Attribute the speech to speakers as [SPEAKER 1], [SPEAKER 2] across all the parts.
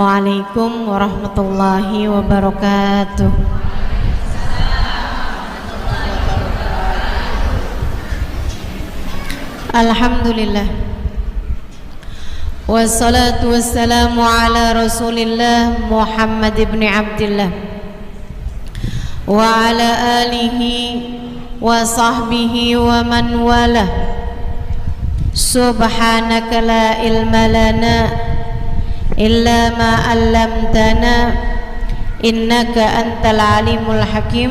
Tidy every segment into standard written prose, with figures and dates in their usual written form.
[SPEAKER 1] Assalamualaikum warahmatullahi wabarakatuh. Alhamdulillah, wassalatu wassalamu ala rasulillah Muhammad ibn Abdillah wa ala alihi wa sahbihi wa man wala. Subhanaka la ilma lana illa ma 'allamtana innaka antal alimul hakim.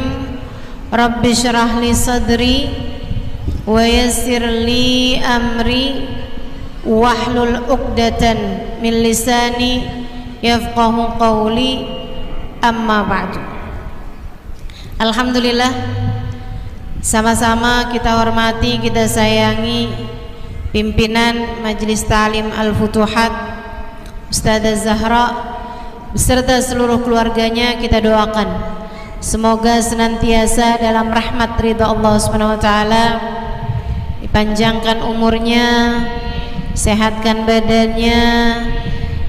[SPEAKER 1] Rabbi shrah li sadri wa yassir li amri wahlul 'uqdatan min lisani yafqahu qawli, amma ba'du. Alhamdulillah, sama-sama kita hormati, kita sayangi pimpinan Majelis Ta'lim Al-Futuhat Ustazah Zahra beserta seluruh keluarganya. Kita doakan semoga senantiasa dalam rahmat ridha Allah Subhanahu wa taala, dipanjangkan umurnya, sehatkan badannya,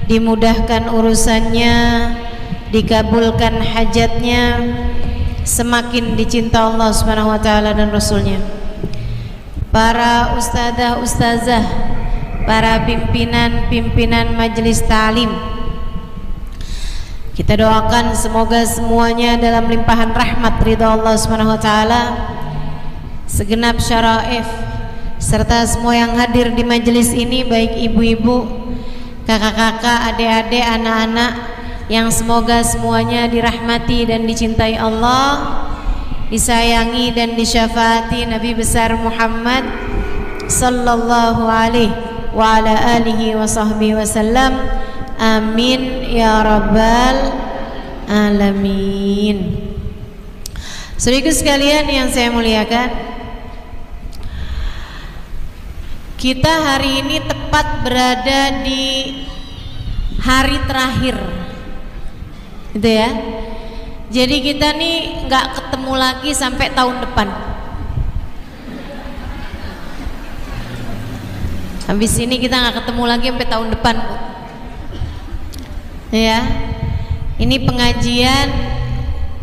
[SPEAKER 1] dimudahkan urusannya, dikabulkan hajatnya, semakin dicinta Allah Subhanahu wa taala dan Rasulnya. Para ustadzah, ustazah, para pimpinan majelis ta'lim, kita doakan semoga semuanya dalam limpahan rahmat ridha Allah Subhanahu wa taala, segenap syaraif serta semua yang hadir di majelis ini, baik ibu-ibu, kakak-kakak, adik-adik, anak-anak, yang semoga semuanya dirahmati dan dicintai Allah, disayangi dan disyafaati Nabi besar Muhammad sallallahu alaihi wa ala alihi wa sahbihi wasallam. Amin ya rabbal alamin. Saudaraku sekalian yang saya muliakan, kita hari ini tepat berada di hari terakhir, gitu ya. Jadi kita nih nggak ketemu lagi sampai tahun depan. Habis ini kita nggak ketemu lagi sampai tahun depan, Bu. Ya, ini pengajian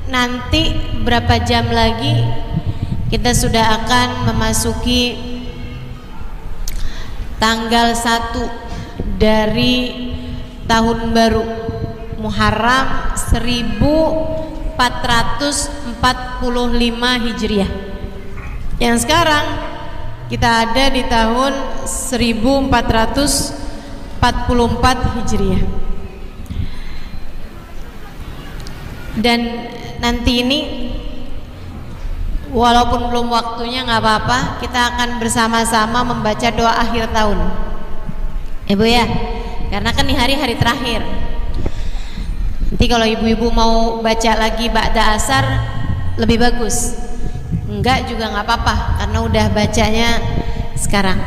[SPEAKER 1] nanti berapa jam lagi kita sudah akan memasuki tanggal 1 dari tahun baru Muharram 1445 Hijriah. Yang sekarang kita ada di tahun 1444 Hijriah. Dan nanti ini walaupun belum waktunya nggak apa-apa, kita akan bersama-sama membaca doa akhir tahun, Ibu ya, karena kan ini hari-hari terakhir. Nanti kalau ibu-ibu mau baca lagi ba'da asar lebih bagus, enggak juga nggak apa-apa karena udah bacanya sekarang,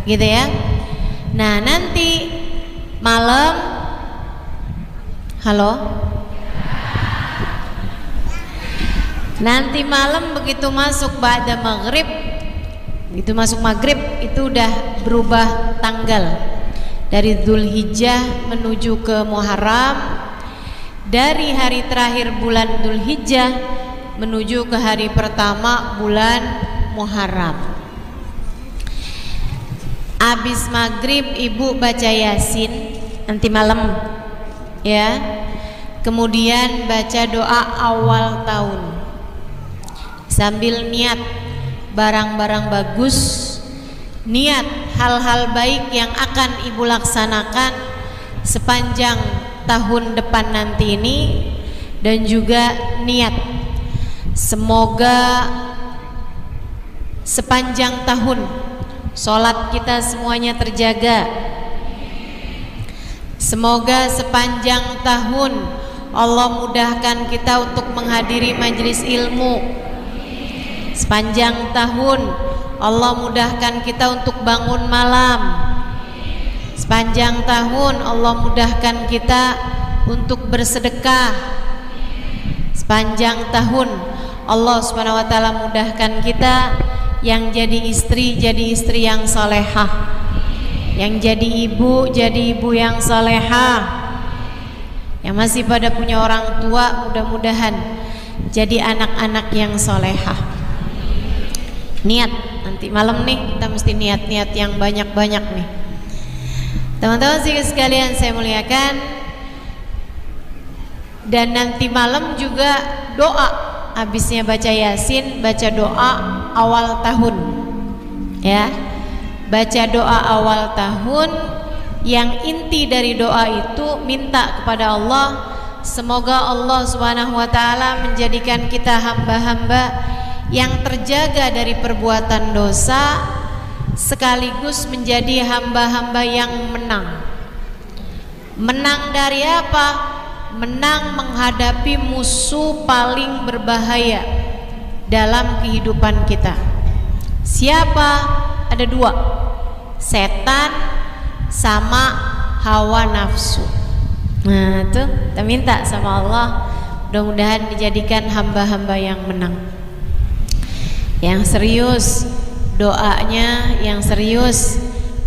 [SPEAKER 1] gitu ya. Nah nanti malam, halo, nanti malam begitu masuk ba'da maghrib, itu masuk maghrib itu udah berubah tanggal dari Dzulhijjah menuju ke Muharram, dari hari terakhir bulan Dzulhijjah menuju ke hari pertama bulan Muharram. Abis maghrib ibu baca Yasin nanti malam ya, kemudian baca doa awal tahun sambil niat barang-barang bagus, niat hal-hal baik yang akan ibu laksanakan sepanjang tahun depan nanti ini, dan juga niat semoga sepanjang tahun sholat kita semuanya terjaga, semoga sepanjang tahun Allah mudahkan kita untuk menghadiri majelis ilmu, sepanjang tahun Allah mudahkan kita untuk bangun malam, sepanjang tahun Allah mudahkan kita untuk bersedekah, sepanjang tahun Allah Subhanahu wa taala mudahkan kita yang jadi istri yang salehah, yang jadi ibu yang salehah, masih pada punya orang tua, mudah-mudahan jadi anak-anak yang solehah. Niat nanti malam nih kita mesti niat-niat yang banyak-banyak nih. Teman-teman sekalian saya muliakan, dan nanti malam juga doa, habisnya baca Yasin, baca doa awal tahun ya, baca doa awal tahun. Yang inti dari doa itu minta kepada Allah, semoga Allah Subhanahu wa taala menjadikan kita hamba-hamba yang terjaga dari perbuatan dosa, sekaligus menjadi hamba-hamba yang menang. Menang dari apa? Menang menghadapi musuh paling berbahaya dalam kehidupan kita. Siapa? Ada dua, setan sama hawa nafsu. Nah tuh kita minta sama Allah, mudah-mudahan dijadikan hamba-hamba yang menang, yang serius doanya, yang serius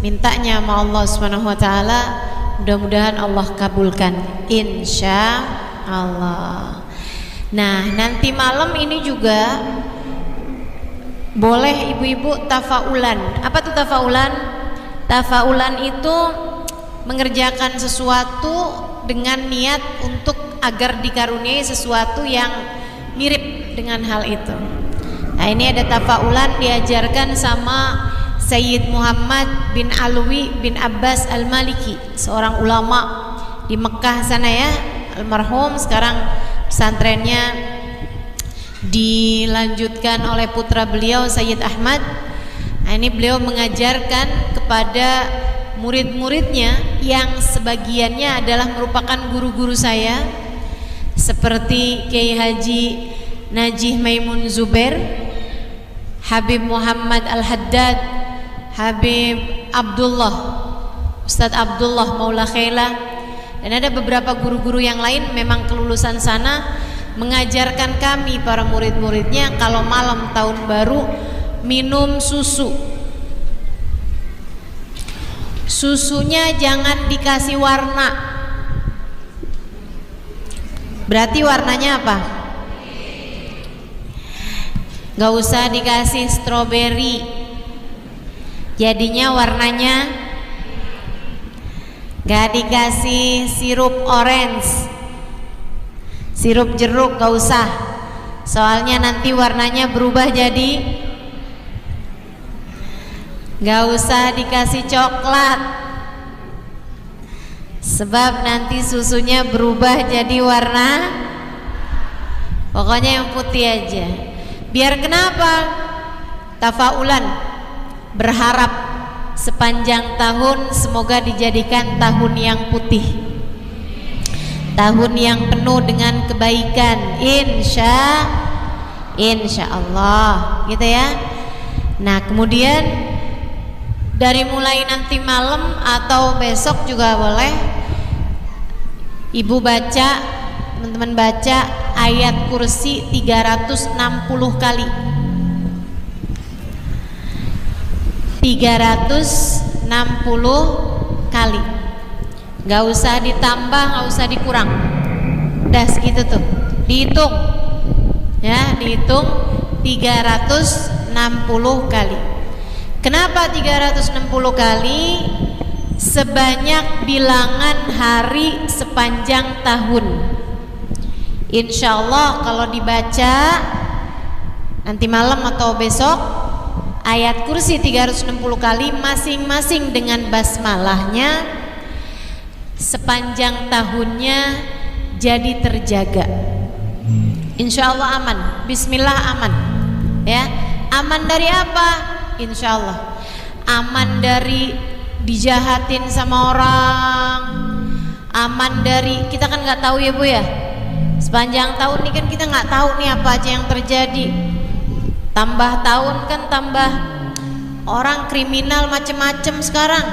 [SPEAKER 1] mintanya sama Allah Subhanahu wa taala. Mudah-mudahan Allah kabulkan, insya Allah. Nah nanti malam ini juga boleh ibu-ibu tafaulan. Apa tuh tafaulan? Tafaulan itu mengerjakan sesuatu dengan niat untuk agar dikaruniai sesuatu yang mirip dengan hal itu. Nah ini ada tafaulan diajarkan sama Sayyid Muhammad bin Alwi bin Abbas Al-Maliki, seorang ulama di Mekah sana ya, almarhum. Sekarang pesantrennya dilanjutkan oleh putra beliau Sayyid Ahmad. Nah, ini beliau mengajarkan kepada murid-muridnya yang sebagiannya adalah merupakan guru-guru saya, seperti Kiai Haji Najih Maimun Zubair, Habib Muhammad Al-Haddad, Habib Abdullah, Ustadz Abdullah Maula Khaila, dan ada beberapa guru-guru yang lain memang kelulusan sana, mengajarkan kami para murid-muridnya kalau malam tahun baru minum susu. Susunya jangan dikasih warna. Berarti warnanya apa? Gak usah dikasih stroberi, jadinya warnanya. Gak dikasih sirup orange, sirup jeruk, gak usah, soalnya nanti warnanya berubah jadi. Gak usah dikasih coklat, sebab nanti susunya berubah jadi warna, pokoknya yang putih aja. Biar kenapa? Tafaulan, berharap sepanjang tahun semoga dijadikan tahun yang putih, tahun yang penuh dengan kebaikan, insya Allah gitu ya. Nah kemudian dari mulai nanti malam atau besok juga boleh ibu baca, teman-teman baca ayat kursi 360 kali. 360 kali. Gak usah ditambah, gak usah dikurang. Udah segitu tuh. Dihitung. Ya, dihitung 360 kali. Kenapa 360 kali? Sebanyak bilangan hari sepanjang tahun. Insya Allah kalau dibaca nanti malam atau besok ayat kursi 360 kali masing-masing dengan basmalahnya, sepanjang tahunnya jadi terjaga. Insya Allah aman. Bismillah aman. Ya, aman dari apa? Insya Allah aman dari dijahatin sama orang, aman dari, kita kan nggak tahu ya Bu ya, sepanjang tahun ini kan kita nggak tahu nih apa aja yang terjadi. Tambah tahun kan tambah orang kriminal macem-macem sekarang,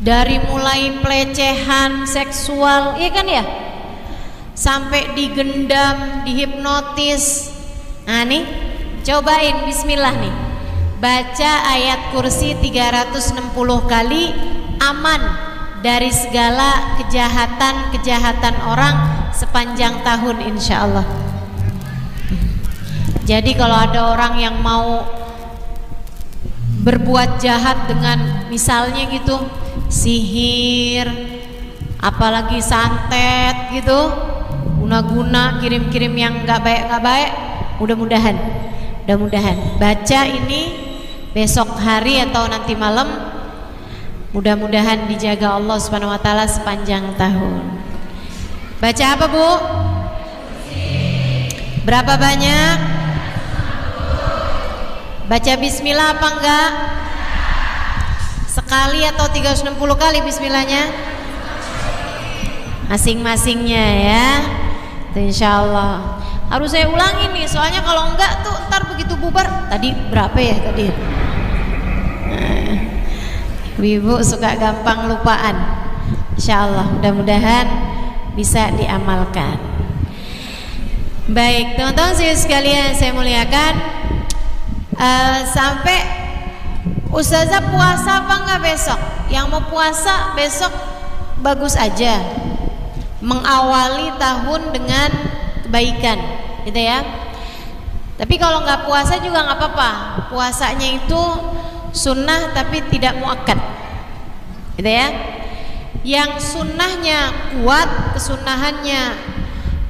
[SPEAKER 1] dari mulai pelecehan seksual, iya kan ya, sampai digendam, dihipnotis. Nah nih cobain bismillah nih, baca ayat kursi 360 kali, aman dari segala kejahatan orang sepanjang tahun insya Allah. Jadi kalau ada orang yang mau berbuat jahat dengan misalnya gitu sihir, apalagi santet gitu, guna-guna kirim-kirim yang nggak baik, mudah-mudahan baca ini besok hari atau nanti malam, mudah-mudahan dijaga Allah Subhanahu wa taala sepanjang tahun. Baca apa, Bu? Berapa banyak? Baca bismillah apa enggak? Sekali atau 360 kali bismillahnya? Masing-masingnya ya. Insya Allah harus saya ulangi nih, soalnya kalau enggak tuh ntar begitu bubar tadi berapa ya tadi. Ibu suka gampang lupaan. Insya Allah mudah-mudahan bisa diamalkan. Baik teman-teman sekalian saya muliakan, sampai Ustazah puasa apa enggak besok? Yang mau puasa besok bagus aja, mengawali tahun dengan kebaikan gitu ya. Tapi kalau nggak puasa juga nggak apa-apa, puasanya itu sunnah tapi tidak muakkad gitu ya. Yang sunnahnya kuat, kesunahannya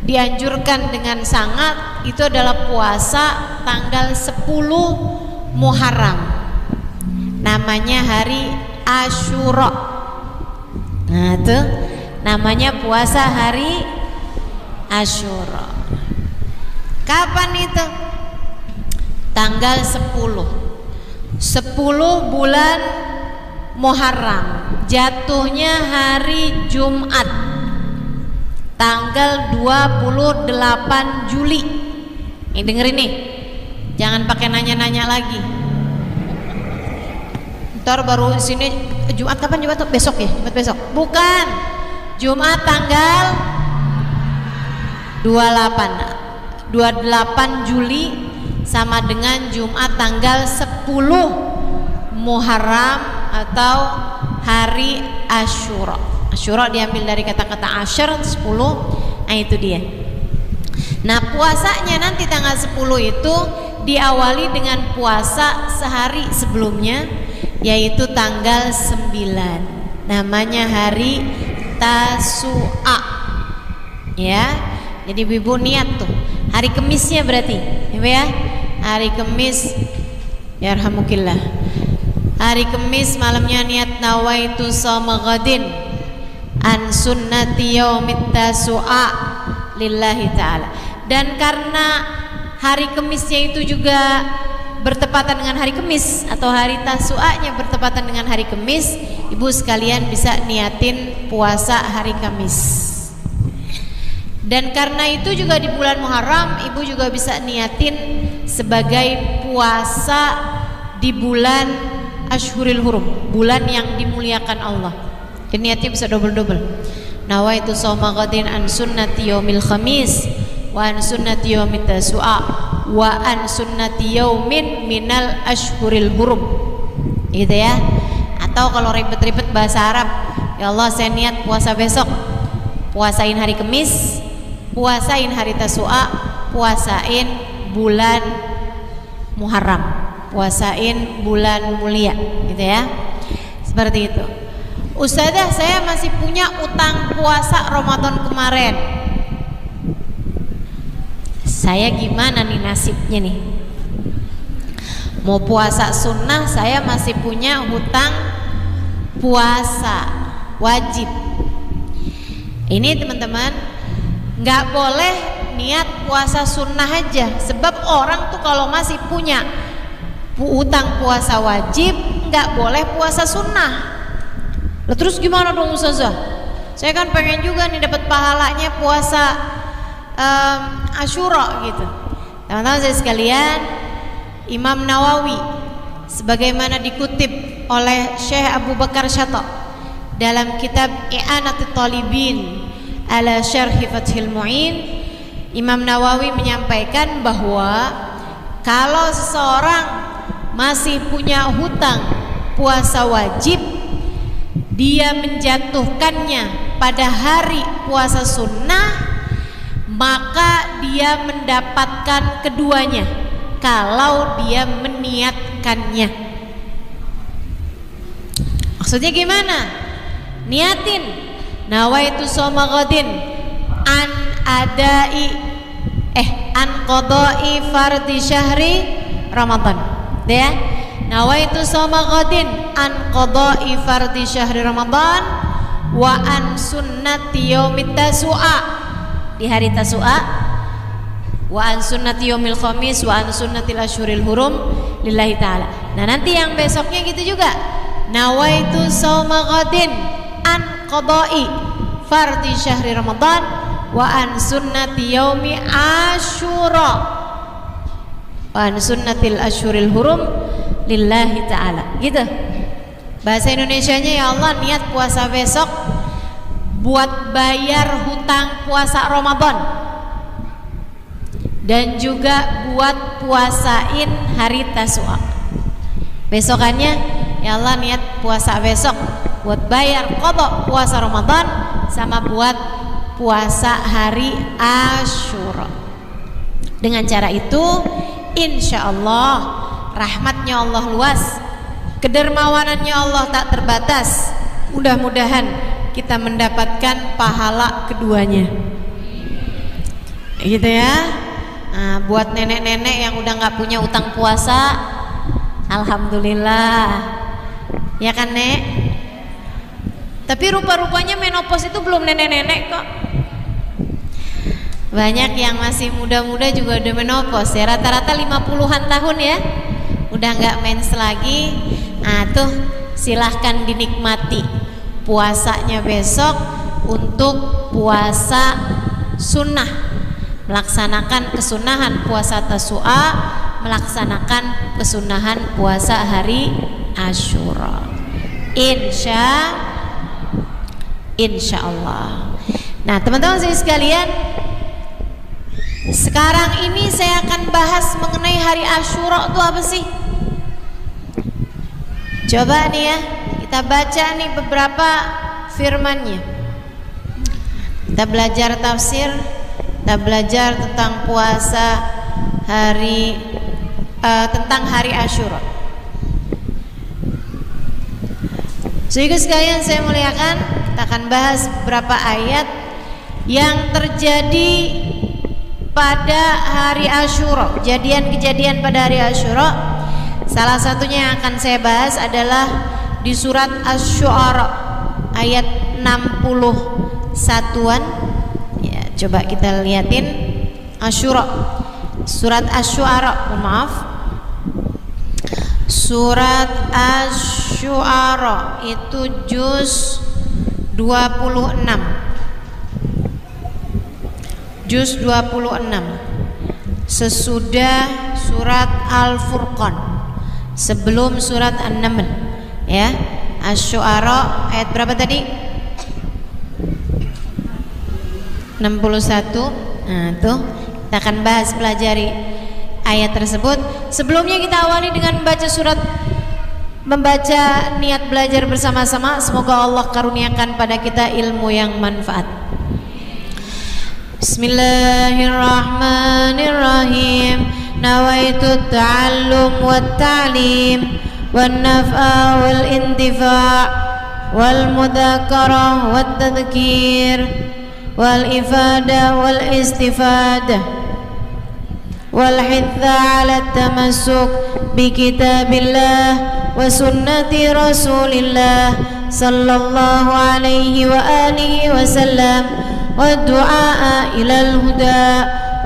[SPEAKER 1] dianjurkan dengan sangat, itu adalah puasa tanggal 10 Muharram, namanya hari Asyura. Nah itu namanya puasa hari Asyura. Kapan itu? Tanggal 10 bulan Muharram, jatuhnya hari Jumat, tanggal 28 Juli. Nih dengerin nih, jangan pakai nanya-nanya lagi. Ntar baru sini Jumat kapan? Jumat tuh besok ya? Jumat besok? Bukan, Jumat tanggal 28 Juli sama dengan Jumat tanggal 10 Muharram atau hari Asyura. Asyura diambil dari kata-kata asyar, 10. Nah itu dia. Nah puasanya nanti tanggal 10 itu diawali dengan puasa sehari sebelumnya, yaitu tanggal 9, namanya hari Tasu'a ya. Jadi ibu niat tuh hari Kemisnya berarti ya, hari Kemis ya rahmukillah, hari Kemis malamnya niat nawaitu shoma ghadin an sunnati yaumit tasu'a lillahi ta'ala. Dan karena hari Kemisnya itu juga bertepatan dengan hari Kemis atau hari Tasu'anya bertepatan dengan hari Kemis, ibu sekalian bisa niatin puasa hari Kamis. Dan karena itu juga di bulan Muharram ibu juga bisa niatin sebagai puasa di bulan Ashhuril Hurum, bulan yang dimuliakan Allah. Jadi niatnya bisa double-double. Nawaitu shoma ghadin an sunnati yaumil khamis wa an sunnati yaumit tasu'a wa an sunnati yaumin minal ashhuril hurum. Gitu ya. Atau kalau ribet-ribet bahasa Arab, ya Allah saya niat puasa besok, puasain hari Kamis, puasain hari Tasu'a, puasain bulan Muharram, puasain bulan mulia, gitu ya. Seperti itu. Ustazah, saya masih punya utang puasa Ramadan kemarin. Saya gimana nih nasibnya nih? Mau puasa sunnah, saya masih punya hutang puasa wajib. Ini teman-teman, nggak boleh niat puasa sunnah aja. Sebab orang tuh kalau masih punya hutang puasa wajib, nggak boleh puasa sunnah. Lah terus gimana dong Ustazah? Saya kan pengen juga nih dapat pahalanya puasa Asyura gitu. Teman-teman saya sekalian, Imam Nawawi sebagaimana dikutip oleh Syekh Abu Bakar Syato dalam kitab I'anatul Talibin ala Syarhi Fathil Mu'in, Imam Nawawi menyampaikan bahwa kalau seseorang masih punya hutang puasa wajib, dia menjatuhkannya pada hari puasa sunnah, maka dia mendapatkan keduanya kalau dia meniatkannya. Maksudnya gimana? Niatin nawaitu shoma ghadin an qada'i fardhi syahri Ramadan. Ya. Nawaitu shoma ghadin an qada'i fardhi syahri Ramadan wa an sunnati yaumit tasu'a, di hari tasu'a, wa an sunnati yaumil khamis wa an sunnatil asyhuril hurum lillahi ta'ala. Nah, nanti yang besoknya gitu juga. Nawaitu shoma ghadin an qada'i fardhi syahri Ramadan wa an sunnati yaumi asyura wa an sunnatil asyhuril hurum lillahi ta'ala. Gitu bahasa Indonesianya. Ya Allah, niat puasa besok buat bayar hutang puasa Ramadan dan juga buat puasain hari Tasu'a. Besokannya, ya Allah, niat puasa besok buat bayar qada puasa Ramadan sama buat puasa hari Asyura. Dengan cara itu, insya Allah rahmatnya Allah luas, kedermawanannya Allah tak terbatas. Mudah-mudahan kita mendapatkan pahala keduanya. Gitu ya. Nah, buat nenek-nenek yang udah nggak punya utang puasa, alhamdulillah, ya kan Nek? Tapi rupa-rupanya menopause itu belum nenek-nenek kok. Banyak yang masih muda-muda juga udah menopause ya, rata-rata 50-an tahun ya, udah nggak mens lagi. Nah tuh silahkan dinikmati puasanya besok untuk puasa sunnah, melaksanakan kesunahan puasa Tasu'a, melaksanakan kesunahan puasa hari Asyura. Insya Allah. Nah teman-teman sekalian, sekarang ini saya akan bahas mengenai hari Asyura itu apa sih? Coba nih ya, kita baca nih beberapa firmannya. Kita belajar tafsir, kita belajar tentang puasa hari tentang hari Asyura. Sehingga sekalian saya muliakan, kita akan bahas beberapa ayat yang terjadi pada hari Asyura, kejadian-kejadian pada hari Asyura. Salah satunya yang akan saya bahas adalah di surat Asy-Syu'ara ayat 61-an. Ya, coba kita lihatin Asyura. Surat Asy-Syu'ara, maaf. Surat Asy-Syu'ara itu juz 26. Juz 26 sesudah surat Al-Furqan, sebelum surat An-Naml ya. Asy-Syu'ara ayat berapa tadi? 61. Nah tuh kita akan bahas, pelajari ayat tersebut. Sebelumnya kita awali dengan membaca niat belajar bersama-sama. Semoga Allah karuniakan pada kita ilmu yang manfaat. Bismillahirrahmanirrahim. Nawaitu ta'allum wa ta'lim wan naf'a wal intifa' wal mudzakarah wat tadhkir wal ifada wal istifada wal hitha 'ala tamassuk bi kitabillah wa sunnati rasulillah sallallahu alaihi wa alihi wasallam والدعاء إلى الهدى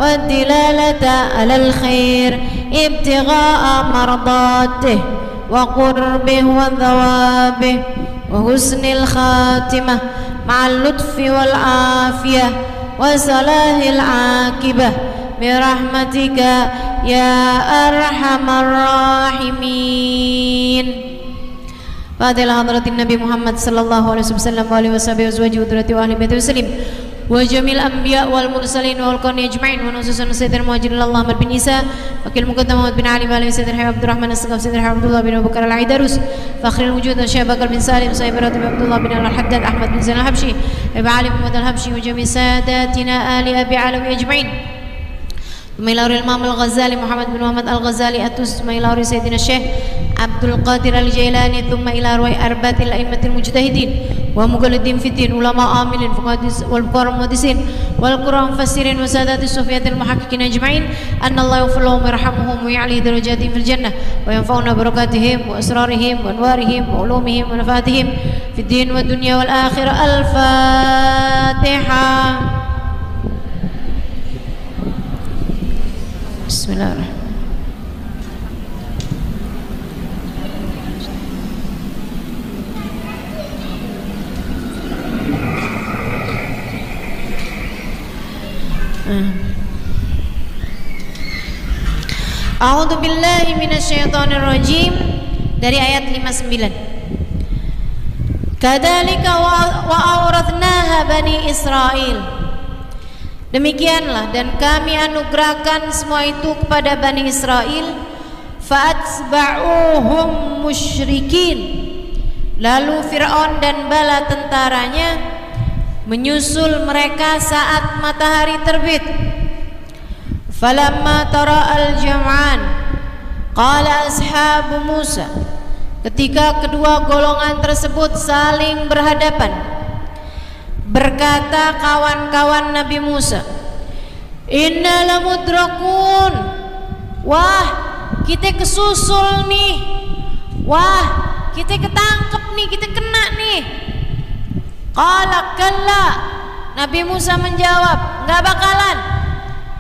[SPEAKER 1] والدلالة على الخير ابتغاء مرضاته وقربه وثوابه وحسن الخاتمة مع اللطف والعافية وصلاح العاقبة برحمتك يا أرحم الراحمين. Fadilah hadratin Nabi Muhammad sallallahu alaihi wasallam wa alihi washabihi wazwaji udrati wa ahli baiti muslim وجميع الأنبياء والمرسلين والقرن أجمعين ونصوصا سيدنا المهاجرين الله محمد بن عيسى وكيل المقدم محمد بن علي وعلي سيدنا الحبيب عبد الرحمن السقاف سيدنا عبد الله بن أبي بكر العيدروس فخر الوجود الشيخ بكر بن سالم صاحب راتب عبد الله بن الحداد أحمد بن زين الحبشي أبي علي محمد الحبشي وجميع ساداتنا آل أبي علوي أجمعين ثم إلى الإمام الغزالي محمد بن محمد الغزالي أتوس ثم إلى سيدنا الشيخ عبد القادر الجيلاني ثم إلى أرواح أربعة الأئمة المجتهدين ومقلدين في الدين علماء عاملين والفقهاء المحدثين والقراء المفسرين وسادات الصوفية المحققين أجمعين أن الله يغفر لهم ويرحمهم ويعلي درجاتهم في الجنة وينفعنا بركاتهم وأسرارهم وأنوارهم وعلومهم ونفاتهم في الدين والدنيا والآخرة. الفاتحة. بسم الله الرحمن A'udzu billahi minasyaitonir rajim dari ayat 59. Kadzalika wa awrathnaha bani Israil. Demikianlah dan kami anugerahkan semua itu kepada Bani Israel. Fa'atsba'uhum musyrikin. Lalu Fir'aun dan bala tentaranya menyusul mereka saat matahari terbit. Falamma tara'al jam'an qala ashabu Musa. Ketika kedua golongan tersebut saling berhadapan, berkata kawan-kawan Nabi Musa, inna lamudrakun. Wah, kita kesusul nih. Wah, kita ketangkep nih, kita kena nih. Qala kalla. Nabi Musa menjawab, enggak bakalan.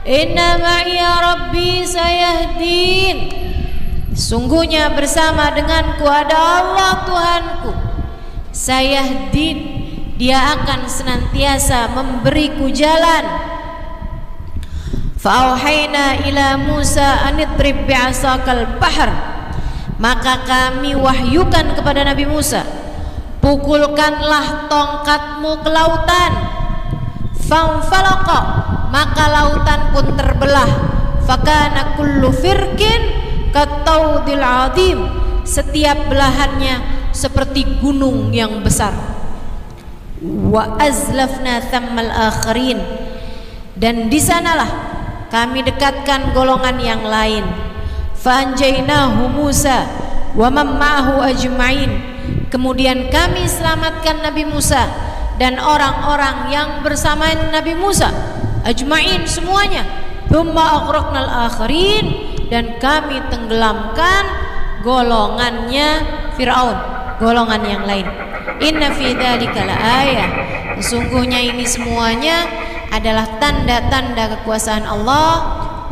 [SPEAKER 1] Inna ma'iya rabbi sayahdin. Sungguhnya bersama denganku ada Allah Tuhanku. Sayahdin, Dia akan senantiasa memberiku jalan. Fa'auhayna ila Musa anidrib bi'asakal bahr. Maka kami wahyukan kepada Nabi Musa, pukulkanlah tongkatmu ke lautan. Fanfalaqa, maka lautan pun terbelah. Fakana kullu firqin kataudil adim. Setiap belahannya seperti gunung yang besar. Wa azlafna thammal akharin. Dan di sanalah kami dekatkan golongan yang lain. Fa anjaynahu Musa wa man ma'ahu ajma'in. Kemudian kami selamatkan Nabi Musa dan orang-orang yang bersama Nabi Musa ajma'in semuanya. Thumma aghraqnal akharin. Dan kami tenggelamkan golongannya Fir'aun, golongan yang lain. Inna fi dzalika laayah. Sesungguhnya ini semuanya adalah tanda-tanda kekuasaan Allah.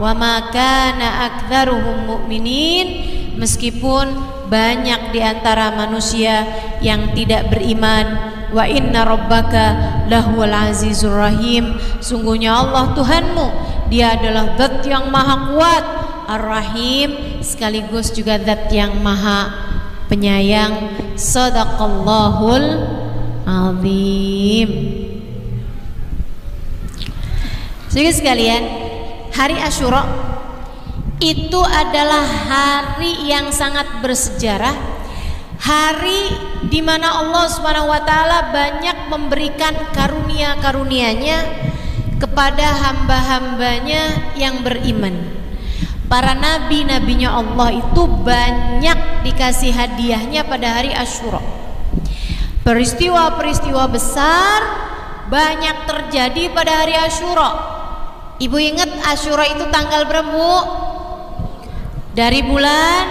[SPEAKER 1] Wa ma kana aktsaruhum mu'minin. Meskipun banyak di antara manusia yang tidak beriman. Wa inna rabbaka lahuwal azizur rahim. Sungguhnya Allah Tuhanmu, Dia adalah zat yang maha kuat, Ar-Rahim, sekaligus juga zat yang maha penyayang. Sadaqallahul azim. Saudara sekalian, hari Asyura itu adalah hari yang sangat bersejarah, hari di mana Allah Subhanahu wa taala banyak memberikan karunia-karunia-Nya kepada hamba-hambanya yang beriman. Para nabi-nabinya Allah itu banyak dikasih hadiahnya pada hari Asyura. Peristiwa-peristiwa besar banyak terjadi pada hari Asyura. Ibu ingat Asyura itu tanggal berapa, Bu? Dari bulan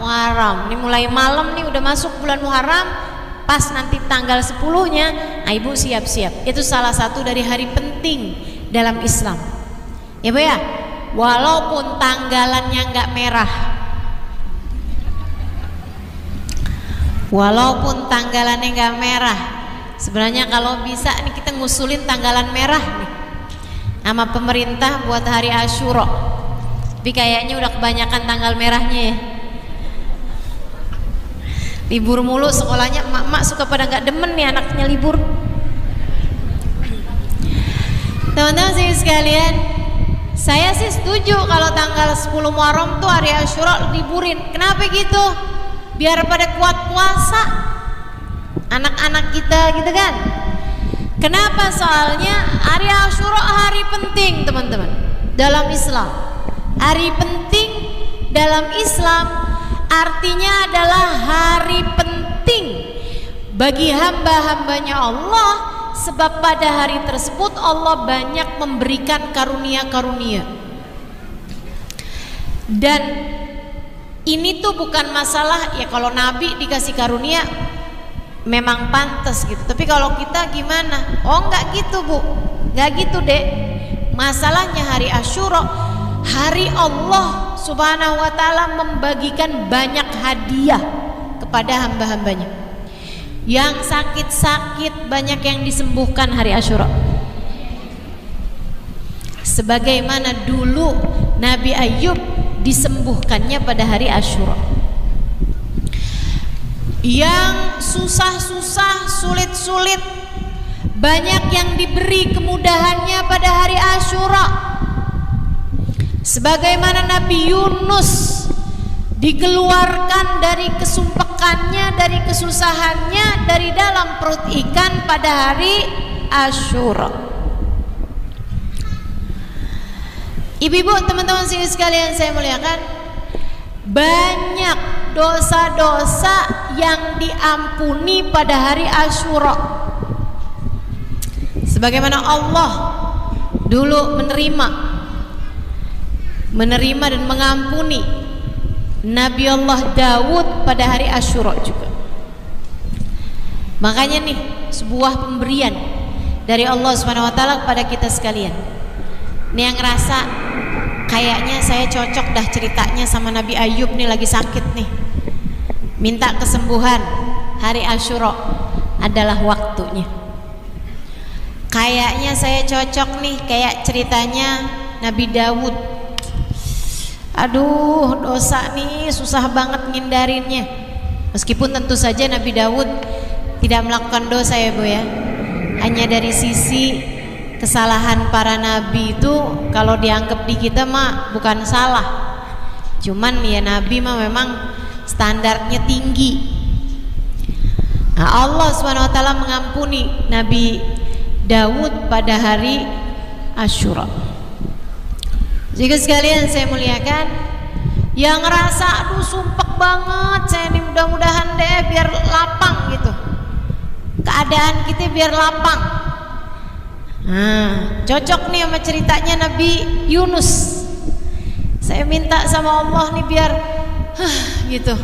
[SPEAKER 1] Muharram. Ini mulai malam nih udah masuk bulan Muharram. Pas nanti tanggal 10-nya, nah Ibu siap-siap. Itu salah satu dari hari penting dalam Islam. Ya Bu ya? Walaupun tanggalannya nggak merah, walaupun tanggalannya nggak merah, sebenarnya kalau bisa nih kita ngusulin tanggalan merah nih sama pemerintah buat hari Asyura. Tapi kayaknya udah kebanyakan tanggal merahnya ya. Libur mulu sekolahnya, emak-emak suka pada nggak demen nih anaknya libur. Teman-teman sekalian, saya sih setuju kalau tanggal 10 Muharram tuh hari Asyura liburin. Kenapa gitu? Biar pada kuat puasa anak-anak kita gitu kan. Kenapa? Soalnya hari Asyura hari penting teman-teman dalam Islam. Hari penting dalam Islam artinya adalah hari penting bagi hamba-hambanya Allah, sebab pada hari tersebut Allah banyak memberikan karunia-karunia. Dan ini tuh bukan masalah ya, kalau Nabi dikasih karunia memang pantas gitu, tapi kalau kita gimana? Oh enggak gitu Bu, enggak gitu dek. Masalahnya hari Asyura, hari Allah Subhanahu wa ta'ala membagikan banyak hadiah kepada hamba-hambanya. Yang sakit-sakit banyak yang disembuhkan hari Asyura. Sebagaimana dulu Nabi Ayub disembuhkannya pada hari Asyura. Yang susah-susah, sulit-sulit, banyak yang diberi kemudahannya pada hari Asyura. Sebagaimana Nabi Yunus dikeluarkan dari kesumpekannya, dari kesusahannya, dari dalam perut ikan pada hari Asyura. Ibu-ibu, teman-teman sekalian saya muliakan, banyak dosa-dosa yang diampuni pada hari Asyura. Sebagaimana Allah dulu menerima dan mengampuni Nabi Allah Daud pada hari Asyura juga. Makanya nih sebuah pemberian dari Allah Subhanahu wa taala kepada kita sekalian. Nih yang ngerasa kayaknya saya cocok dah ceritanya sama Nabi Ayub nih, lagi sakit nih, minta kesembuhan, hari Asyura adalah waktunya. Kayaknya saya cocok nih kayak ceritanya Nabi Daud. Aduh dosa nih susah banget ngindarinnya. Meskipun tentu saja Nabi Daud tidak melakukan dosa ya Bu ya. Hanya dari sisi kesalahan para nabi itu kalau dianggap di kita mah bukan salah. Cuman ya Nabi mah memang standarnya tinggi. Nah, Allah Subhanahu wa taala mengampuni Nabi Daud pada hari Asyura. Jika sekalian saya muliakan, yang ngerasa aduh sumpek banget saya ini, mudah-mudahan deh biar lapang gitu, keadaan kita biar lapang. Nah, cocok nih sama ceritanya Nabi Yunus. Saya minta sama Allah nih biar gitu,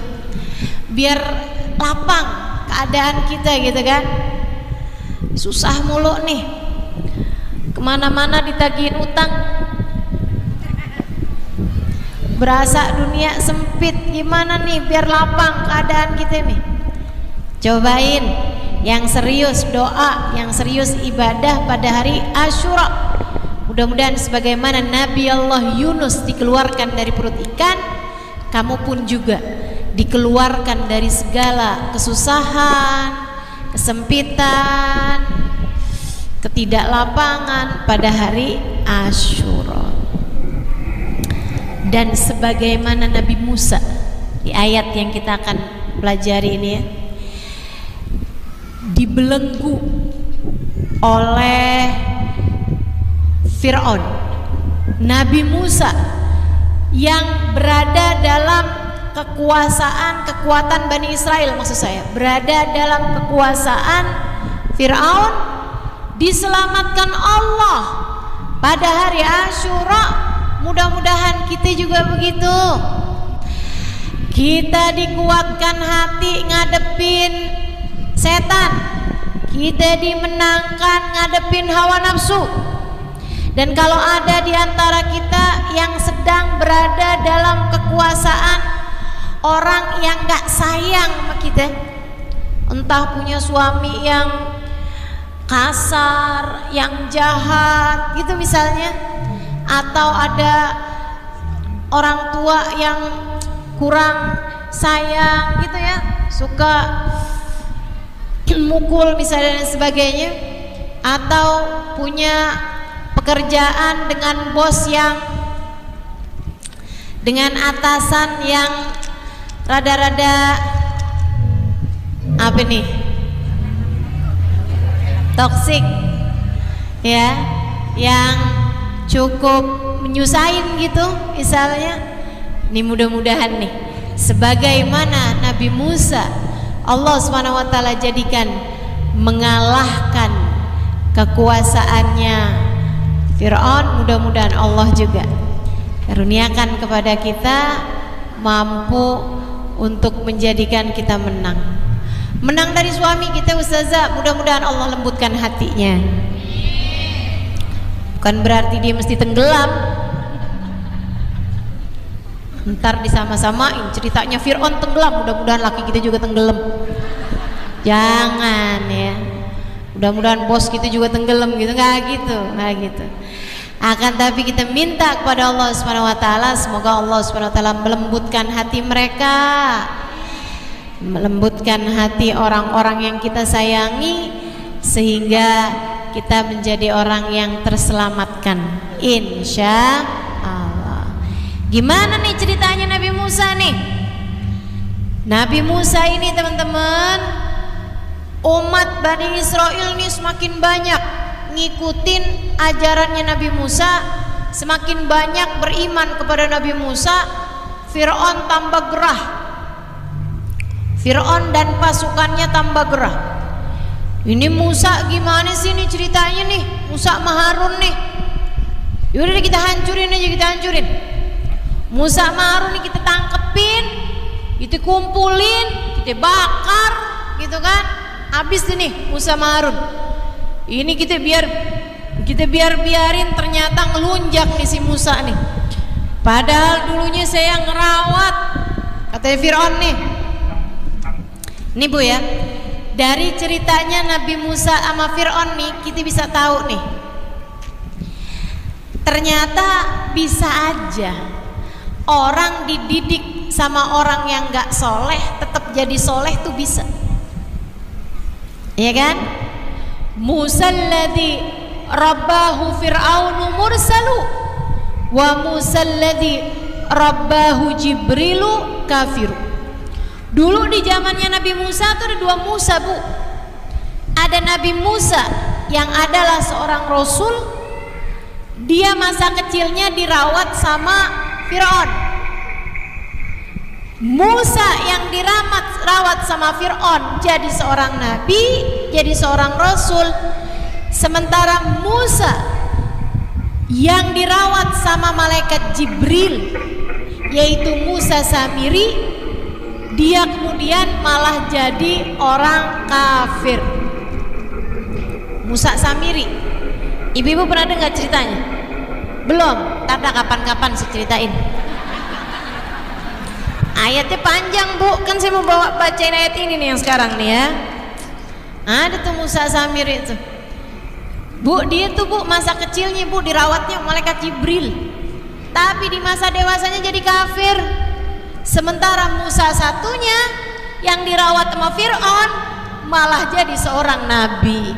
[SPEAKER 1] biar lapang keadaan kita gitu kan. Susah mulu nih, kemana-mana ditagihin utang, berasa dunia sempit. Gimana nih biar lapang keadaan kita nih? Cobain yang serius doa, yang serius ibadah pada hari Asyura. Mudah-mudahan sebagaimana Nabi Allah Yunus dikeluarkan dari perut ikan, kamu pun juga dikeluarkan dari segala kesusahan, kesempitan, ketidaklapangan pada hari Asyura. Dan sebagaimana Nabi Musa di ayat yang kita akan pelajari ini ya, dibelenggu oleh Fir'aun. Nabi Musa yang berada dalam kekuatan Bani Israel, maksud saya berada dalam kekuasaan Fir'aun, diselamatkan Allah pada hari Asyura. Mudah-mudahan kita juga begitu. Kita dikuatkan hati ngadepin setan, kita dimenangkan ngadepin hawa nafsu. Dan kalau ada di antara kita yang sedang berada dalam kekuasaan orang yang gak sayang sama kita, entah punya suami yang kasar, yang jahat gitu misalnya, atau ada orang tua yang kurang sayang gitu ya, suka mukul misalnya dan sebagainya, atau punya pekerjaan dengan bos dengan atasan yang rada-rada apa nih, toksik ya, yang cukup menyusahin gitu misalnya. Ini mudah-mudahan nih, sebagaimana Nabi Musa Allah SWT jadikan mengalahkan kekuasaannya Fir'aun, mudah-mudahan Allah juga karuniakan kepada kita mampu untuk menjadikan kita menang dari suami kita ustazah. Mudah-mudahan Allah lembutkan hatinya, bukan berarti dia mesti tenggelam. Ntar disama-samain ceritanya Fir'aun tenggelam, mudah-mudahan laki kita juga tenggelam. Jangan ya, mudah-mudahan bos kita juga tenggelam gitu, nggak gitu. Akan tapi kita minta kepada Allah SWT, semoga Allah SWT melembutkan hati mereka, melembutkan hati orang-orang yang kita sayangi, sehingga kita menjadi orang yang terselamatkan, insya Allah. Gimana nih ceritanya Nabi Musa nih? Nabi Musa ini teman-teman, umat Bani Israel ini semakin banyak ngikutin ajarannya Nabi Musa, semakin banyak beriman kepada Nabi Musa. Fir'aun tambah gerah, Fir'aun dan pasukannya tambah gerah. Ini Musa gimana sih nih ceritanya nih, Musa sama Harun nih, yaudah kita hancurin aja, kita hancurin. Musa sama Harun nih kita tangkepin, kita kumpulin, kita bakar gitu kan, habis nih Musa sama Harun. Ini kita biarin ternyata ngelunjak nih si Musa nih. Padahal dulunya saya yang ngerawat, katanya Fir'aun nih. Nih Bu ya, dari ceritanya Nabi Musa sama Fir'aun nih, kita bisa tahu nih, ternyata bisa aja orang dididik sama orang yang gak soleh tetap jadi soleh tuh bisa, iya kan? Musa alladhi rabbahu fir'aunu mursalu wa Musa alladhi rabbahu jibrilu kafiru. Dulu di zamannya Nabi Musa tuh ada dua Musa Bu. Ada Nabi Musa yang adalah seorang rasul, dia masa kecilnya dirawat sama Fir'aun. Musa yang dirawat sama Fir'aun jadi seorang nabi, jadi seorang rasul. Sementara Musa yang dirawat sama malaikat Jibril, yaitu Musa Samiri, dia kemudian malah jadi orang kafir. Musa Samiri, ibu-ibu pernah dengar ceritanya? Belum? Tanda kapan-kapan saya ceritain. Ayatnya panjang Bu, kan saya mau bacain ayat ini nih yang sekarang nih ya. Ada tuh Musa Samiri itu Bu, dia tuh Bu masa kecilnya Bu dirawatnya malaikat Jibril, tapi di masa dewasanya jadi kafir. Sementara Musa satunya yang dirawat sama Fir'aun malah jadi seorang nabi.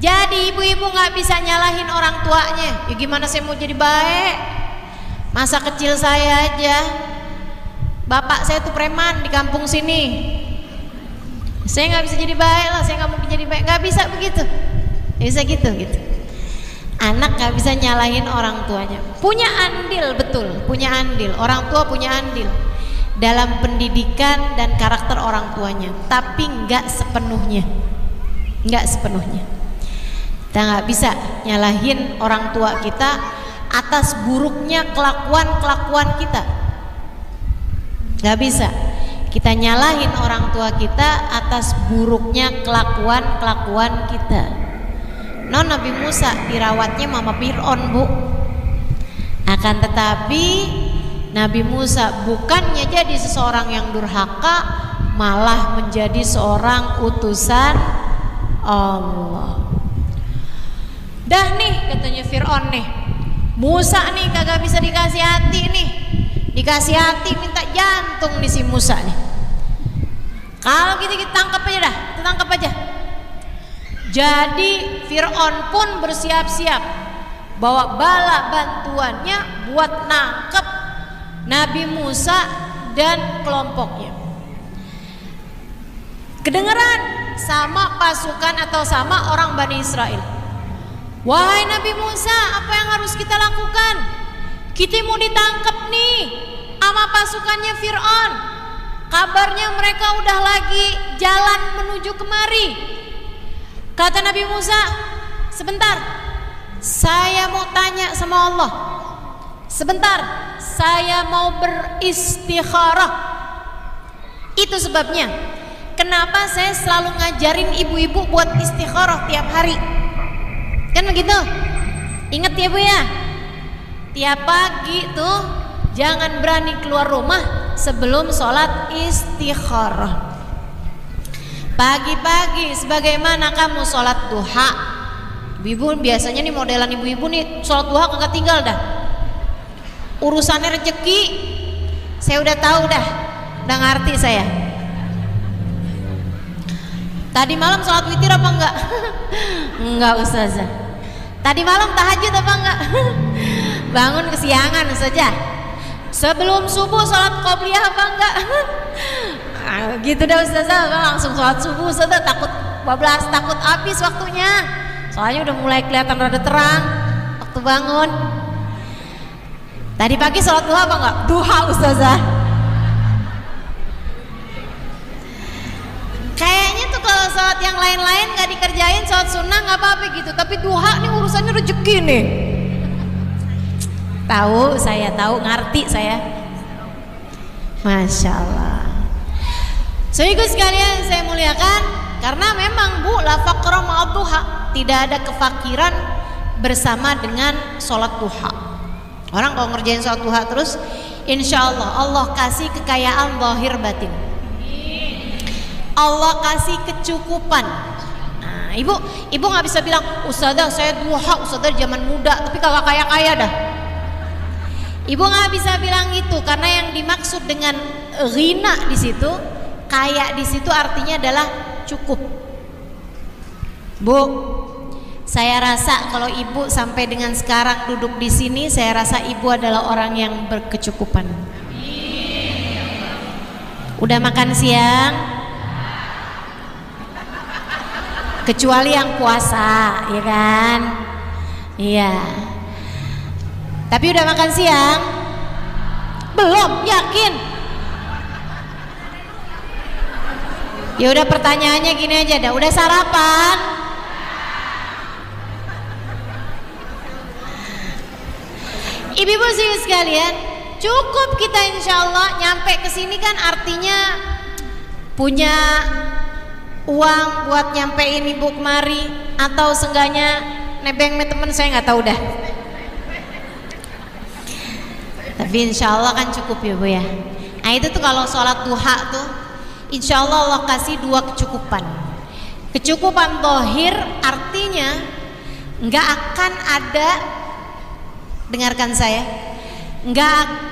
[SPEAKER 1] Jadi ibu-ibu gak bisa nyalahin orang tuanya. Ya gimana saya mau jadi baik, masa kecil saya aja bapak saya tuh preman di kampung sini, saya nggak bisa jadi baik lah, saya nggak mungkin jadi baik, nggak bisa begitu, nggak bisa gitu. Anak nggak bisa nyalahin orang tuanya, punya andil, betul, punya andil, orang tua punya andil dalam pendidikan dan karakter orang tuanya, tapi nggak sepenuhnya. Kita nggak bisa nyalahin orang tua kita atas buruknya kelakuan kita. Gak bisa kita nyalahin orang tua kita atas buruknya kelakuan kita. Nabi Musa dirawatnya mama Fir'aun Bu. Akan tetapi Nabi Musa bukannya jadi seseorang yang durhaka, malah menjadi seorang utusan Allah. Dah nih katanya Fir'aun nih, Musa nih kagak bisa dikasih hati nih, dikasih hati minta jantung di si Musa nih. Kalau kita tangkap aja dah, kita tangkap aja. Jadi Fir'aun pun bersiap-siap bawa bala bantuannya buat nangkep Nabi Musa dan kelompoknya. Kedengeran sama pasukan atau sama orang Bani Israel, wahai Nabi Musa, apa yang harus kita lakukan? Kita mau ditangkap nih sama pasukannya Fir'aun. Kabarnya mereka udah lagi jalan menuju kemari. Kata Nabi Musa, sebentar, saya mau tanya sama Allah. Sebentar, saya mau beristikharah. Itu sebabnya kenapa saya selalu ngajarin ibu-ibu buat istikharah tiap hari. Kan begitu? Ingat ya Bu ya, tiap pagi tuh jangan berani keluar rumah sebelum sholat istikharah. Pagi-pagi sebagaimana kamu sholat duha. Ibu biasanya nih modelan ibu-ibu nih sholat duha kagak tinggal dah. Urusannya rezeki saya udah tahu dah, udah ngerti saya. Tadi malam sholat witir apa enggak? Enggak Ustazah. Tadi malam tahajud apa enggak? Bangun kesiangan saja. Sebelum subuh sholat qobliyah apa enggak? Gitu dah Ustazah, langsung sholat subuh Ustazah, takut bablas, takut habis waktunya. Soalnya udah mulai kelihatan rada terang waktu bangun. Tadi pagi sholat duha apa enggak? Duha Ustazah. Kayaknya tuh kalau sholat yang lain-lain gak dikerjain, sholat sunnah gak apa-apa gitu, tapi duha nih urusannya rezeki nih. Tahu, saya tahu, ngerti saya. Masya Allah. Saudaraku sekalian saya muliakan, karena memang Bu, la faqra ma'ad duha, tidak ada kefakiran bersama dengan sholat duha. Orang kalau ngerjain sholat duha terus, insya Allah Allah kasih kekayaan zahir batin, Allah kasih kecukupan. Nah, ibu nggak bisa bilang, Ustazah saya duha, Ustazah zaman muda tapi kagak kaya-kaya dah. Ibu nggak bisa bilang itu, karena yang dimaksud dengan ghina di situ, kaya di situ artinya adalah cukup. Bu, saya rasa kalau ibu sampai dengan sekarang duduk di sini, saya rasa ibu adalah orang yang berkecukupan. Udah makan siang? Kecuali yang puasa, ya kan? Iya. Tapi udah makan siang? Belum, yakin? Ya udah, pertanyaannya gini aja dah, udah sarapan? Ibu-ibu sekalian, cukup kita insya Allah nyampe ke sini kan artinya punya uang buat nyampein ibu kemari, atau seenggaknya nebeng sama temen, saya nggak tahu dah. Tapi insya Allah kan cukup ya Bu ya. Nah itu tuh kalau sholat duha tuh insya Allah Allah kasih dua kecukupan. Kecukupan zahir artinya nggak akan ada, dengarkan saya,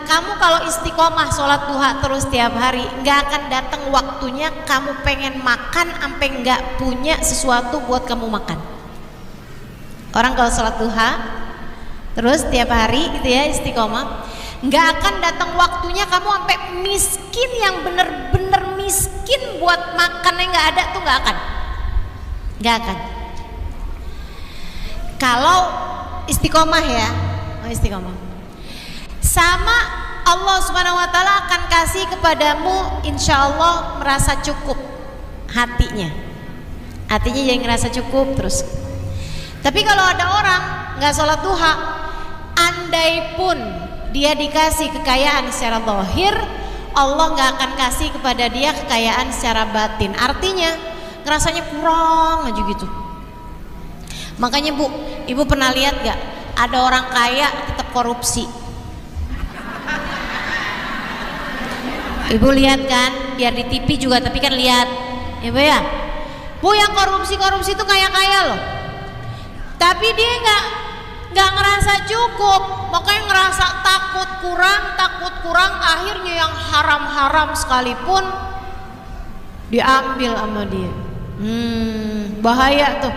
[SPEAKER 1] kamu kalau istiqomah sholat duha terus tiap hari, nggak akan datang waktunya kamu pengen makan sampai nggak punya sesuatu buat kamu makan. Orang kalau sholat duha terus tiap hari gitu ya istiqomah, nggak akan datang waktunya kamu sampai miskin, yang bener-bener miskin buat makannya nggak ada tuh, nggak akan. Kalau istiqomah ya, istiqomah. Sama Allah Subhanahu wa taala akan kasih kepadamu insya Allah merasa cukup hatinya jadi ngerasa cukup terus. Tapi kalau ada orang nggak sholat duha, andai pun dia dikasih kekayaan secara zahir, Allah nggak akan kasih kepada dia kekayaan secara batin. Artinya ngerasanya kurang aja gitu. Makanya Bu, ibu pernah lihat gak ada orang kaya tetap korupsi? Ibu lihat kan, biar di TV juga, tapi kan lihat ya Bu ya. Bu, yang korupsi itu kaya-kaya loh, tapi dia nggak ngerasa cukup, makanya ngerasa takut kurang, akhirnya yang haram-haram sekalipun diambil sama dia. Bahaya tuh.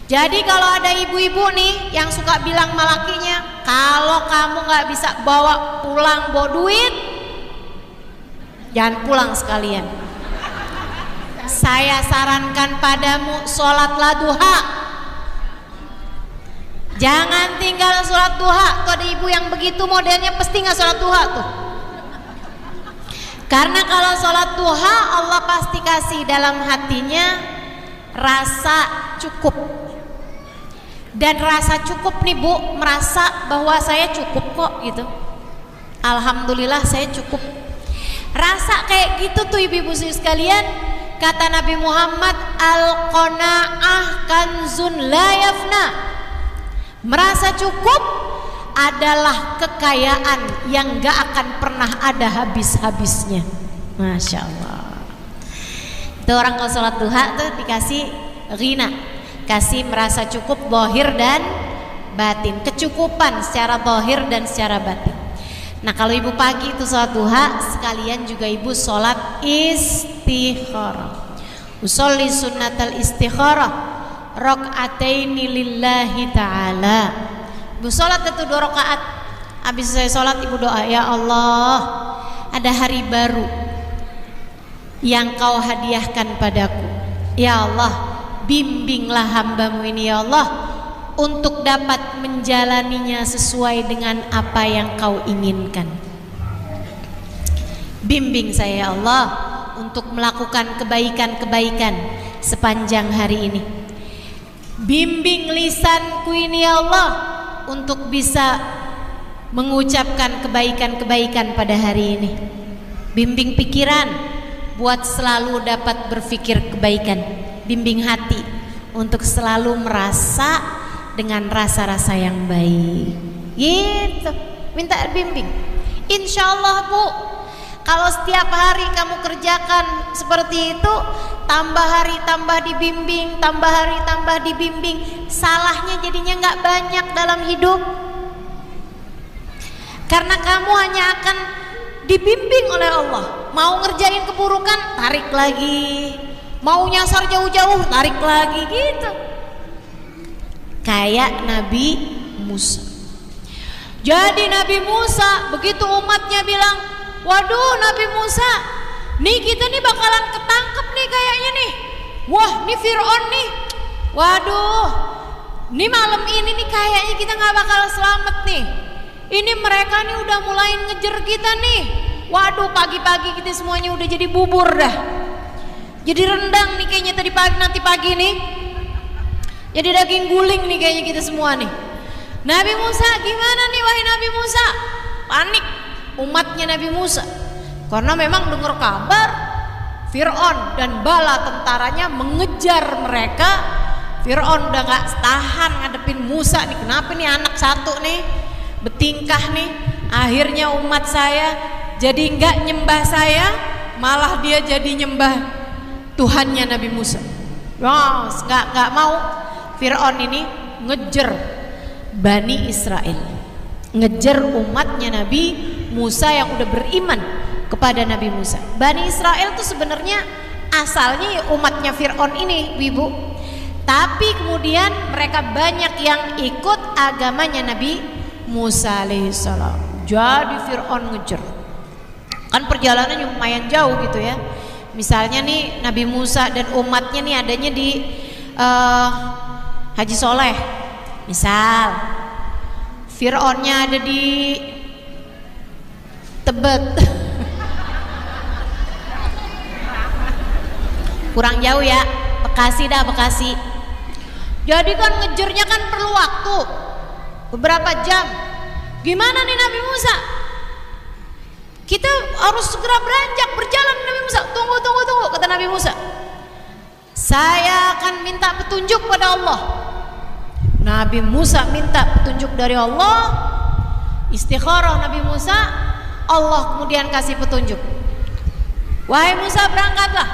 [SPEAKER 1] Jadi kalau ada ibu-ibu nih yang suka bilang sama lakinya, kalau kamu nggak bisa bawa pulang bawa duit, jangan pulang sekalian. Saya sarankan padamu sholatlah duha. Jangan tinggal sholat duha. Tuh ada ibu yang begitu modelnya pasti nggak sholat duha tuh. Karena kalau sholat duha Allah pasti kasih dalam hatinya rasa cukup. Dan rasa cukup nih Bu, merasa bahwa saya cukup kok gitu. Alhamdulillah saya cukup. Rasa kayak gitu tuh ibu-ibu sekalian. Kata Nabi Muhammad, al-qanaah kanzun la yafna. Merasa cukup adalah kekayaan yang gak akan pernah ada habis-habisnya. Masya Allah. Itu orang kalau sholat duha tuh dikasih ghina, kasih merasa cukup zahir dan batin, kecukupan secara zahir dan secara batin. Nah kalau ibu pagi itu sholat duha, sekalian juga ibu sholat istikharah. Usolli sunnatal istikharah rakaataini lillahi ta'ala. Ibu sholat itu 2 rakaat. Habis saya sholat ibu doa, ya Allah, ada hari baru yang kau hadiahkan padaku. Ya Allah, bimbinglah hambamu ini ya Allah untuk dapat menjalaninya sesuai dengan apa yang kau inginkan. Bimbing saya ya Allah untuk melakukan kebaikan-kebaikan sepanjang hari ini. Bimbing lisanku ini ya Allah untuk bisa mengucapkan kebaikan-kebaikan pada hari ini. Bimbing pikiran buat selalu dapat berpikir kebaikan. Bimbing hati untuk selalu merasa dengan rasa-rasa yang baik. Gitu, minta bimbing. Insya Allah Bu, kalau setiap hari kamu kerjakan seperti itu, tambah hari tambah dibimbing, tambah hari tambah dibimbing, salahnya jadinya nggak banyak dalam hidup. Karena kamu hanya akan dibimbing oleh Allah. Mau ngerjain keburukan, tarik lagi. Mau nyasar jauh-jauh, tarik lagi gitu. Kayak Nabi Musa. Jadi Nabi Musa begitu umatnya bilang, waduh Nabi Musa, nih kita nih bakalan ketangkep nih kayaknya nih. Wah nih Fir'aun nih, waduh nih malam ini nih kayaknya kita gak bakal selamat nih. Ini mereka nih udah mulai ngejar kita nih. Waduh pagi-pagi kita semuanya udah jadi bubur dah. Jadi rendang nih kayaknya tadi pagi, nanti pagi nih jadi daging guling nih kayaknya kita semua nih. Nabi Musa gimana nih wahai Nabi Musa? Panik umatnya Nabi Musa karena memang dengar kabar Fir'aun dan bala tentaranya mengejar mereka. Fir'aun udah gak tahan ngadepin Musa nih. Kenapa nih anak satu nih betingkah nih, akhirnya umat saya jadi gak nyembah saya, malah dia jadi nyembah Tuhannya Nabi Musa. Wah, gak mau Fir'aun ini ngejar Bani Israel, ngejar umatnya Nabi Musa yang udah beriman kepada Nabi Musa. Bani Israel tuh sebenarnya asalnya ya umatnya Fir'aun ini, Ibu. Tapi kemudian mereka banyak yang ikut agamanya Nabi Musa alaihissalam. Jadi Fir'aun ngejar. Kan perjalanannya lumayan jauh gitu ya. Misalnya nih Nabi Musa dan umatnya nih adanya di Haji Soleh. Misal Fir'aunnya ada di Tebet. Kurang jauh ya, Bekasi dah, Bekasi. Jadi kan ngejarnya kan perlu waktu beberapa jam. Gimana nih Nabi Musa? Kita harus segera beranjak berjalan. Nabi Musa, tunggu, kata Nabi Musa. Saya akan minta petunjuk pada Allah. Nabi Musa minta petunjuk dari Allah. Istikharah Nabi Musa, Allah kemudian kasih petunjuk. Wahai Musa, berangkatlah,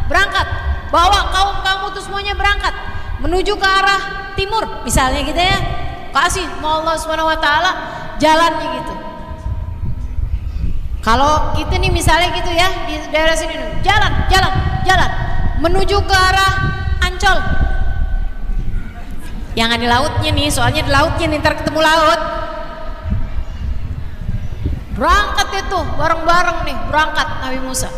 [SPEAKER 1] berangkat, bawa kaum kamu tuh semuanya berangkat menuju ke arah timur, misalnya gitu ya. Kasih mau Allah Subhanahu wa taala jalannya gitu. Kalau kita nih misalnya gitu ya, di daerah sini jalan menuju ke arah Ancol. Yang ada lautnya nih, soalnya di lautnya nih, ntar ketemu laut. Berangkat itu bareng-bareng nih, berangkat Nabi Musa.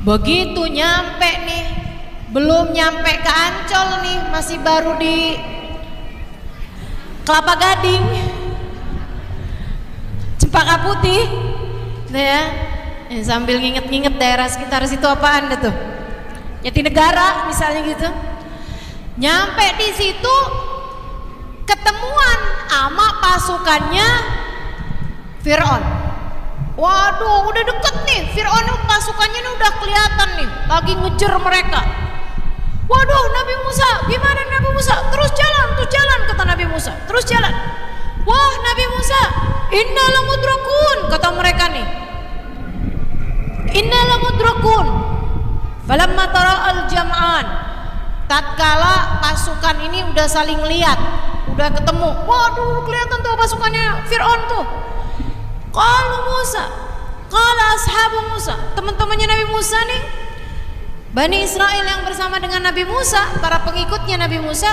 [SPEAKER 1] Begitu nyampe nih, belum nyampe ke Ancol nih, masih baru di Kelapa Gading, Cempaka Putih, nah ya, sambil nginget-nginget daerah sekitar situ apaan deh tuh, Jatinegara misalnya gitu. Nyampe di situ ketemuan sama pasukannya Fir'aun. Waduh, udah deket nih, Fir'aun pasukannya nih udah kelihatan nih, lagi ngejar mereka. Waduh, Nabi Musa, gimana Nabi Musa? Terus jalan, kata Nabi Musa. Terus jalan. Wah, Nabi Musa, inna lamudrakun, kata mereka nih. Inna lamudrakun. Falamma tara'al jam'an. Tatkala pasukan ini udah saling lihat, udah ketemu. Waduh, kelihatan tuh pasukannya Fir'aun tuh. Kalau Musa, kalau ashabu Musa, teman-temannya Nabi Musa nih, Bani Israel yang bersama dengan Nabi Musa, para pengikutnya Nabi Musa,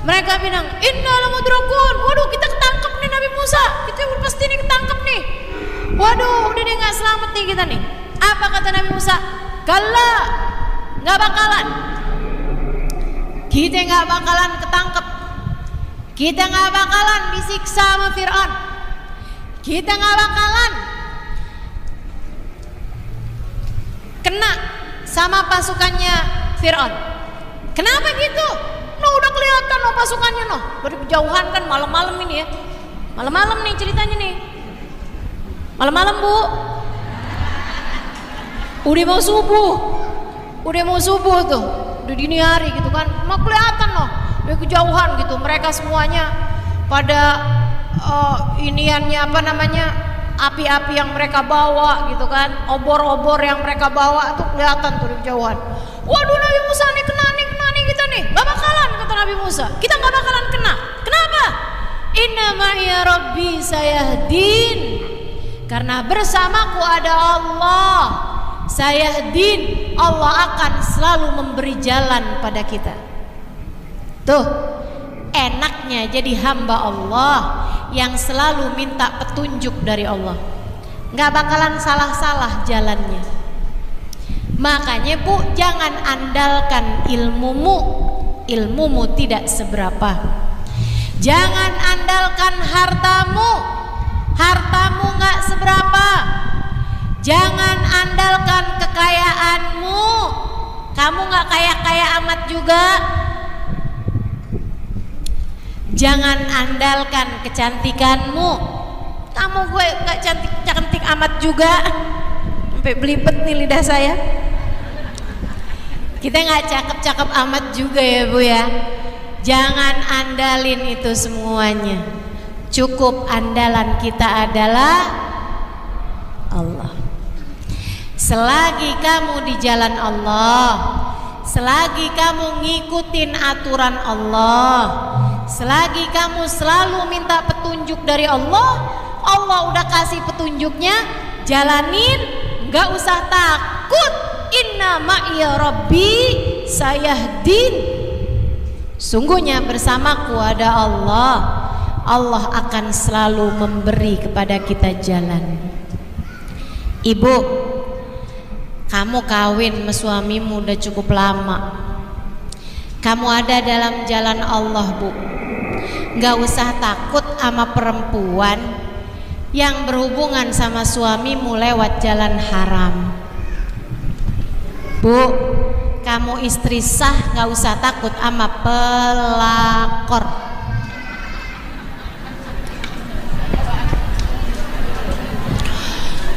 [SPEAKER 1] mereka bilang, inna lamudrakun. Waduh, kita ketangkep nih Nabi Musa, kita pasti nih ketangkep nih. Waduh, udah deh nggak selamat nih kita nih. Apa kata Nabi Musa? Kalla, nggak bakalan. Kita nggak bakalan ketangkep. Kita nggak bakalan disiksa sama Fir'aun. Kita nggak bakalan kena sama pasukannya Fir'aun. Kenapa gitu? No, udah kelihatan no pasukannya no. Dari kejauhan kan, malam-malam ini ya. Malam-malam nih ceritanya nih. Malam-malam Bu. Udah mau subuh. Udah mau subuh tuh. Udah dini hari gitu kan. Mau kelihatan no. Dari kejauhan gitu. Mereka semuanya pada iniannya apa namanya, api-api yang mereka bawa gitu kan, obor-obor yang mereka bawa tuh kelihatan tuh di kejauhan. Waduh, Nabi Musa nih kena nih kita nih, gak bakalan, kata Nabi Musa, kita gak bakalan kena. Kenapa? Inna ma'iya rabbi sayahdin, karena bersamaku ada Allah. Sayahdin, Allah akan selalu memberi jalan pada kita. Tuh, enaknya jadi hamba Allah yang selalu minta petunjuk dari Allah, nggak bakalan salah-salah jalannya. Makanya Bu, jangan andalkan ilmumu tidak seberapa. Jangan andalkan hartamu nggak seberapa. Jangan andalkan kekayaanmu, kamu nggak kaya-kaya amat juga. Jangan andalkan kecantikanmu, kamu gue gak cantik amat juga, sampai belibet nih lidah saya. Kita gak cakep-cakep amat juga ya Bu ya. Jangan andalin itu semuanya. Cukup andalan kita adalah Allah. Selagi kamu di jalan Allah, selagi kamu ngikutin aturan Allah, selagi kamu selalu minta petunjuk dari Allah, Allah udah kasih petunjuknya, jalanin, gak usah takut. Inna ma'iya rabbi sayahdin, sungguhnya bersamaku ada Allah. Allah akan selalu memberi kepada kita jalan. Ibu, kamu kawin sama suamimu udah cukup lama, kamu ada dalam jalan Allah Bu. Gak usah takut sama perempuan yang berhubungan sama suamimu lewat jalan haram. Bu, kamu istri sah, gak usah takut sama pelakor.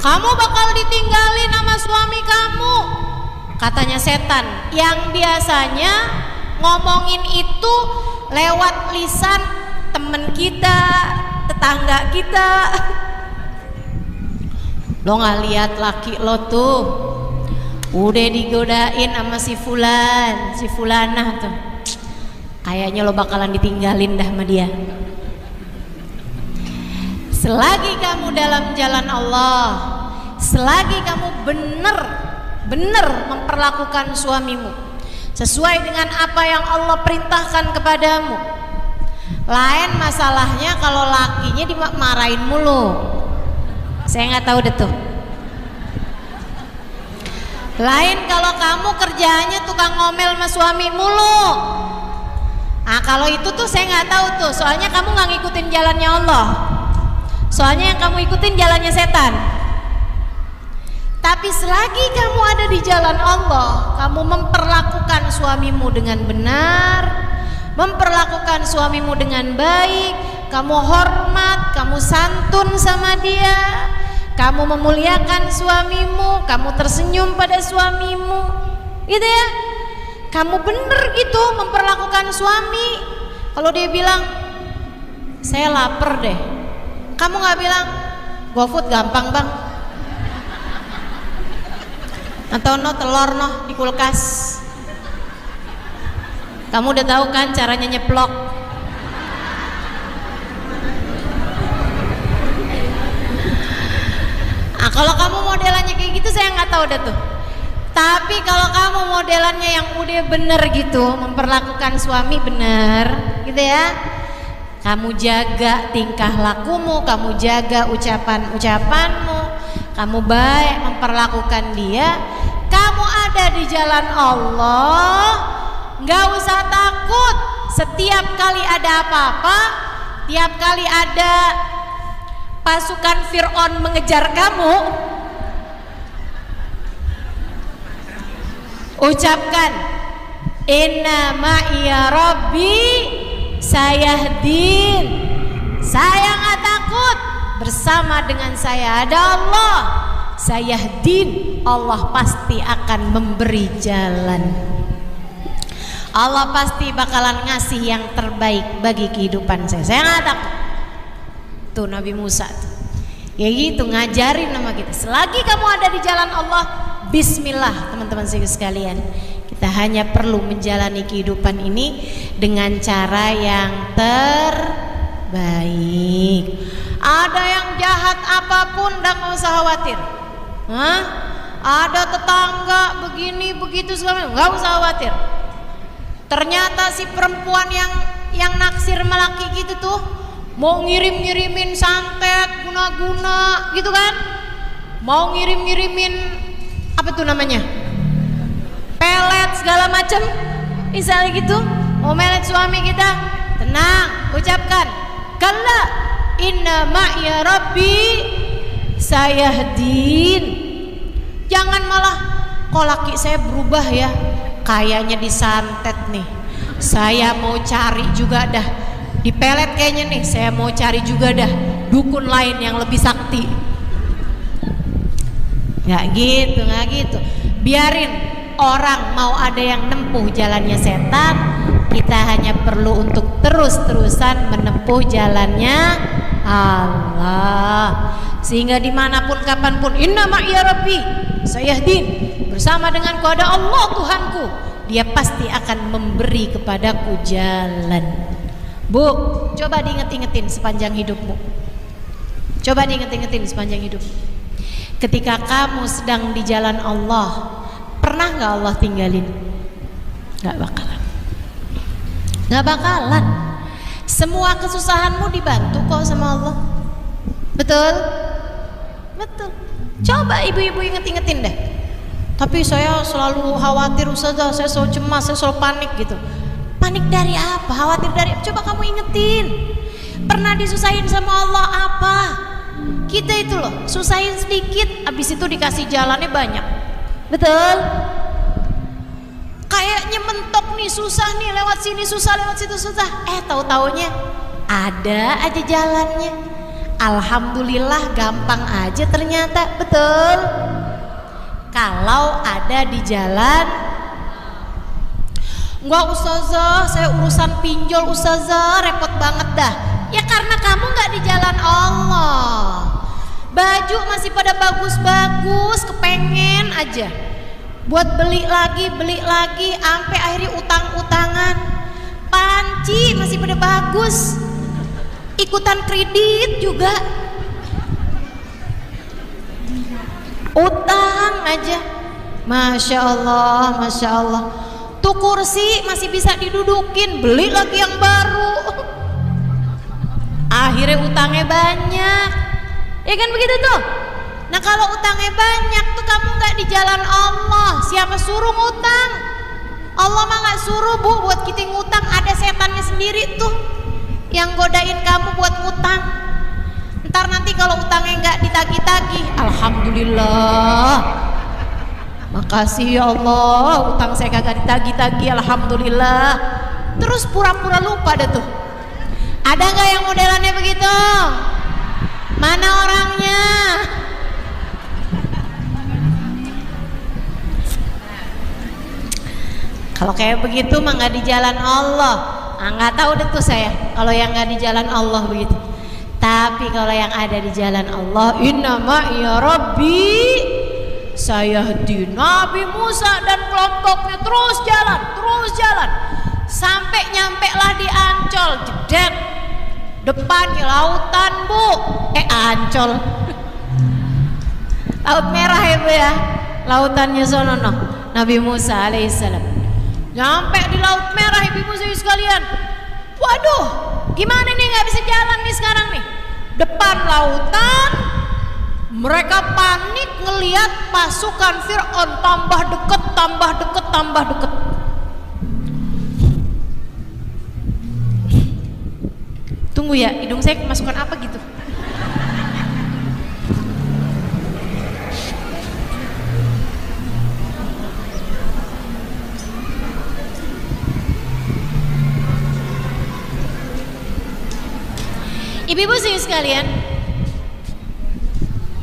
[SPEAKER 1] Kamu bakal ditinggalin sama suami kamu, katanya setan yang biasanya ngomongin itu lewat lisan temen kita, tetangga kita. Lo gak lihat laki lo tuh udah digodain sama si fulan, si fulanah tuh, kayaknya lo bakalan ditinggalin dah sama dia. Selagi kamu dalam jalan Allah, selagi kamu benar memperlakukan suamimu sesuai dengan apa yang Allah perintahkan kepadamu, Lain masalahnya kalau lakinya dimarahin mulu. Saya nggak tahu deh tuh. Lain kalau kamu kerjaannya tukang ngomel sama suami mulu. Nah kalau itu tuh saya nggak tahu tuh. Soalnya kamu nggak ngikutin jalannya Allah. Soalnya yang kamu ikutin jalannya setan. Tapi selagi kamu ada di jalan Allah, kamu memperlakukan suamimu dengan benar, memperlakukan suamimu dengan baik, kamu hormat, kamu santun sama dia, kamu memuliakan suamimu, kamu tersenyum pada suamimu, gitu ya. Kamu bener gitu memperlakukan suami. Kalau dia bilang saya lapar deh, kamu nggak bilang GoFood gampang bang, atau no telur no di kulkas. Kamu udah tahu kan caranya nyeplok. Nah, kalau kamu modelannya kayak gitu saya nggak tahu dah tuh. Tapi kalau kamu modelannya yang udah bener gitu, memperlakukan suami bener, gitu ya. Kamu jaga tingkah lakumu, kamu jaga ucapan-ucapanmu, kamu baik memperlakukan dia, kamu ada di jalan Allah, nggak usah takut. Setiap kali ada apa-apa, tiap kali ada pasukan Fir'aun mengejar kamu, ucapkan inna ma'iya rabbi sayahdin. Saya nggak takut, bersama dengan saya ada Allah. Sayahdin, Allah pasti akan memberi jalan. Allah pasti bakalan ngasih yang terbaik bagi kehidupan saya. Saya nggak takut. Tuh Nabi Musa tuh. Ya gitu ngajarin sama kita. Selagi kamu ada di jalan Allah, bismillah teman-teman sekalian. Kita hanya perlu menjalani kehidupan ini dengan cara yang terbaik. Ada yang jahat apapun nggak usah khawatir. Hah? Ada tetangga begini begitu segala, nggak usah khawatir. Ternyata si perempuan yang naksir melaki gitu tuh mau ngirim-ngirimin santet guna-guna gitu kan, mau ngirim-ngirimin apa tuh namanya, pelet segala macem misalnya gitu, mau melet suami kita. Tenang, ucapkan kalla inna ma'iya rabbi sayahdin. Jangan malah kok laki saya berubah ya, kayaknya disantet nih, saya mau cari juga dah, dipelet kayaknya nih, saya mau cari juga dah dukun lain yang lebih sakti. Nggak gitu. Biarin orang mau ada yang nempuh jalannya setan, kita hanya perlu untuk terus-terusan menempuh jalannya Allah. Sehingga dimanapun kapanpun, inna ma'iya rabbi sayahdin, bersama denganku ada Allah Tuhanku, dia pasti akan memberi kepadaku jalan. Bu, coba diinget-ingetin sepanjang hidupmu. Coba diinget-ingetin sepanjang hidupmu. Ketika kamu sedang di jalan Allah, pernah gak Allah tinggalin? Gak bakalan. Gak bakalan. Semua kesusahanmu dibantu kok sama Allah. Betul? Betul. Coba ibu-ibu inget-ingetin deh. Tapi saya selalu khawatir Ustazah, saya selalu cemas, saya selalu panik gitu. Panik dari apa? Khawatir dari apa? Coba kamu ingetin. Pernah disusahin sama Allah apa? Kita itu loh, susahin sedikit, habis itu dikasih jalannya banyak. Betul? Kayaknya mentok nih, susah nih, lewat sini susah, lewat situ susah. Tahu-taunya ada aja jalannya. Alhamdulillah gampang aja ternyata. Betul? Kalau ada di jalan. Enggak Ustazah, saya urusan pinjol Ustazah, repot banget dah. Ya karena kamu nggak di jalan Allah. Baju masih pada bagus-bagus, kepengen aja buat beli lagi, sampai akhirnya utang-utangan. Panci masih pada bagus, ikutan kredit juga, utang aja. Masya Allah, Masya Allah. Tuh kursi masih bisa didudukin, beli lagi yang baru. akhirnya utangnya banyak. Ya kan begitu tuh. Nah kalau utangnya banyak tuh kamu nggak di jalan Allah, siapa suruh ngutang? Allah mah nggak suruh bu buat kita ngutang, ada setannya sendiri tuh yang godain kamu buat ngutang. Ntar nanti kalau utangnya nggak ditagih-tagih, alhamdulillah, makasih ya Allah, utang saya kagak ditagih-tagih, alhamdulillah. Terus pura-pura lupa dah tuh. Ada nggak yang modelannya begitu? Mana orangnya? Kalau kayak begitu mah nggak di jalan Allah. Nggak tahu deh tuh saya kalau yang nggak di jalan Allah begitu. Tapi kalau yang ada di jalan Allah, innama ya Rabbi, saya di Nabi Musa dan kelompoknya terus jalan, sampai nyampe lah di Ancol, jedet, depannya lautan bu, Ancol, Laut Merah ya bu ya, lautannya sono no, Nabi Musa alaihissalam. Nyampe di Laut Merah ibu-ibu sekalian, waduh, gimana nih nggak bisa jalan nih sekarang nih, depan lautan. Mereka panik ngelihat pasukan Fir'aun tambah deket. Tunggu ya, hidung saya kemasukan apa gitu. Ibu-ibu sih sekalian,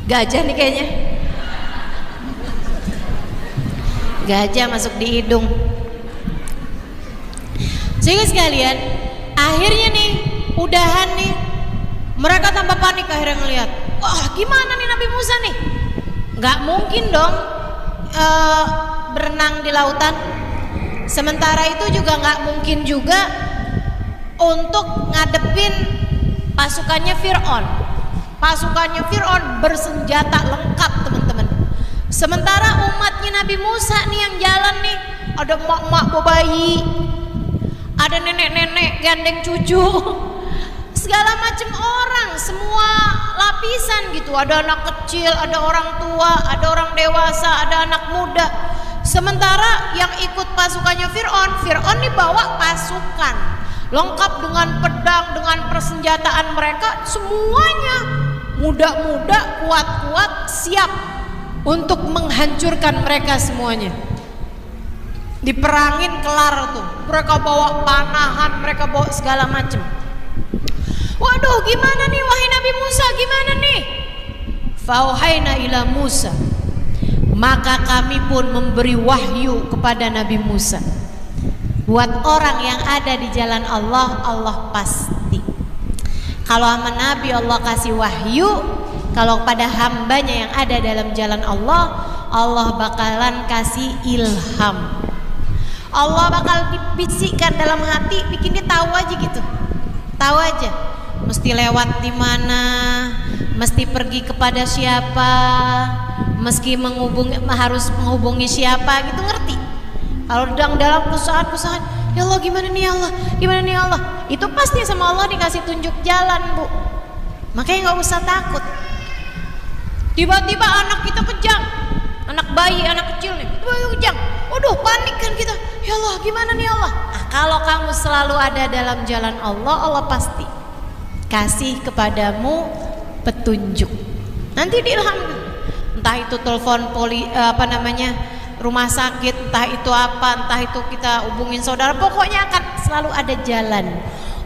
[SPEAKER 1] gajah nih kayaknya, gajah masuk di hidung. Sehingga sekalian, akhirnya nih udahan nih, mereka tambah panik akhirnya ngelihat, wah gimana nih Nabi Musa nih, nggak mungkin dong berenang di lautan. Sementara itu juga nggak mungkin juga untuk ngadepin pasukannya Fir'aun. Pasukannya Fir'aun bersenjata lengkap teman-teman. Sementara umatnya Nabi Musa nih yang jalan nih, ada emak-emak bayi, ada nenek-nenek gandeng cucu, segala macam orang, semua lapisan gitu. Ada anak kecil, ada orang tua, ada orang dewasa, ada anak muda. Sementara yang ikut pasukannya Fir'aun nih bawa pasukan lengkap dengan pedang, dengan persenjataan mereka semuanya, muda-muda, kuat-kuat, siap untuk menghancurkan mereka semuanya. Diperangin kelar tuh, mereka bawa panahan, mereka bawa segala macam. Waduh, gimana nih wahai Nabi Musa, gimana nih? Fauhaina ila Musa, maka kami pun memberi wahyu kepada Nabi Musa. Buat orang yang ada di jalan Allah, Allah pasti. Kalau sama Nabi Allah kasih wahyu, kalau pada hambanya yang ada dalam jalan Allah, Allah bakalan kasih ilham. Allah bakal dibisikkan dalam hati, bikin dia tahu aja gitu, tahu aja mesti lewat di mana, mesti pergi kepada siapa, meski harus menghubungi siapa gitu, ngerti? Kalau dalam perusahaan, ya Allah gimana nih Allah, gimana nih Allah, itu pasti sama Allah dikasih tunjuk jalan bu. Makanya nggak usah takut. Tiba-tiba anak kita kejang, anak bayi, anak kecil nih, tiba-tiba kejang, waduh panik kan kita, ya Allah gimana nih Allah. Nah, kalau kamu selalu ada dalam jalan Allah, Allah pasti kasih kepadamu petunjuk. Nanti diilham, entah itu telepon rumah sakit, entah itu apa, entah itu kita hubungin saudara, pokoknya akan selalu ada jalan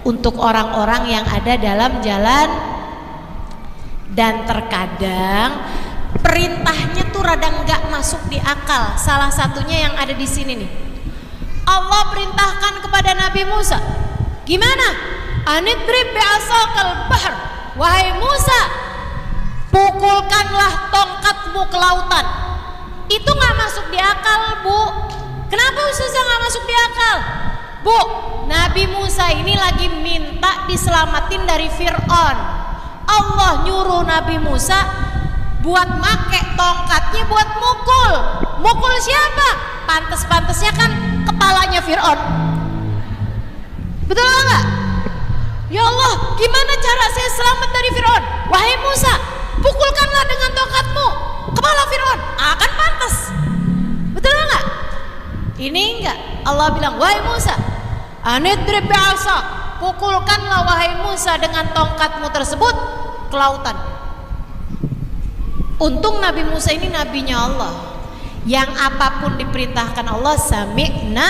[SPEAKER 1] untuk orang-orang yang ada dalam jalan. Dan terkadang perintahnya tuh rada nggak masuk di akal. Salah satunya yang ada di sini nih, Allah perintahkan kepada Nabi Musa, gimana? Anidrib bi'asakal bahr, wahai Musa, pukulkanlah tongkatmu ke lautan. Itu nggak masuk di akal bu. Kenapa Ustazah nggak masuk di akal? Bu, Nabi Musa ini lagi minta diselamatin dari Fir'aun. Allah nyuruh Nabi Musa buat make tongkatnya buat mukul. Mukul siapa? Pantes-pantesnya kan kepalanya Fir'aun. Betul nggak? Ya Allah, gimana cara saya selamat dari Fir'aun. Wahai Musa, pukulkanlah dengan tongkatmu kepala Fir'aun. Akan pantas. Betul enggak? Ini enggak. Allah bilang, wahai Musa, anidrib bi'asa, pukulkanlah wahai Musa dengan tongkatmu tersebut ke lautan. Untung Nabi Musa ini nabinya Allah, yang apapun diperintahkan Allah sami'na.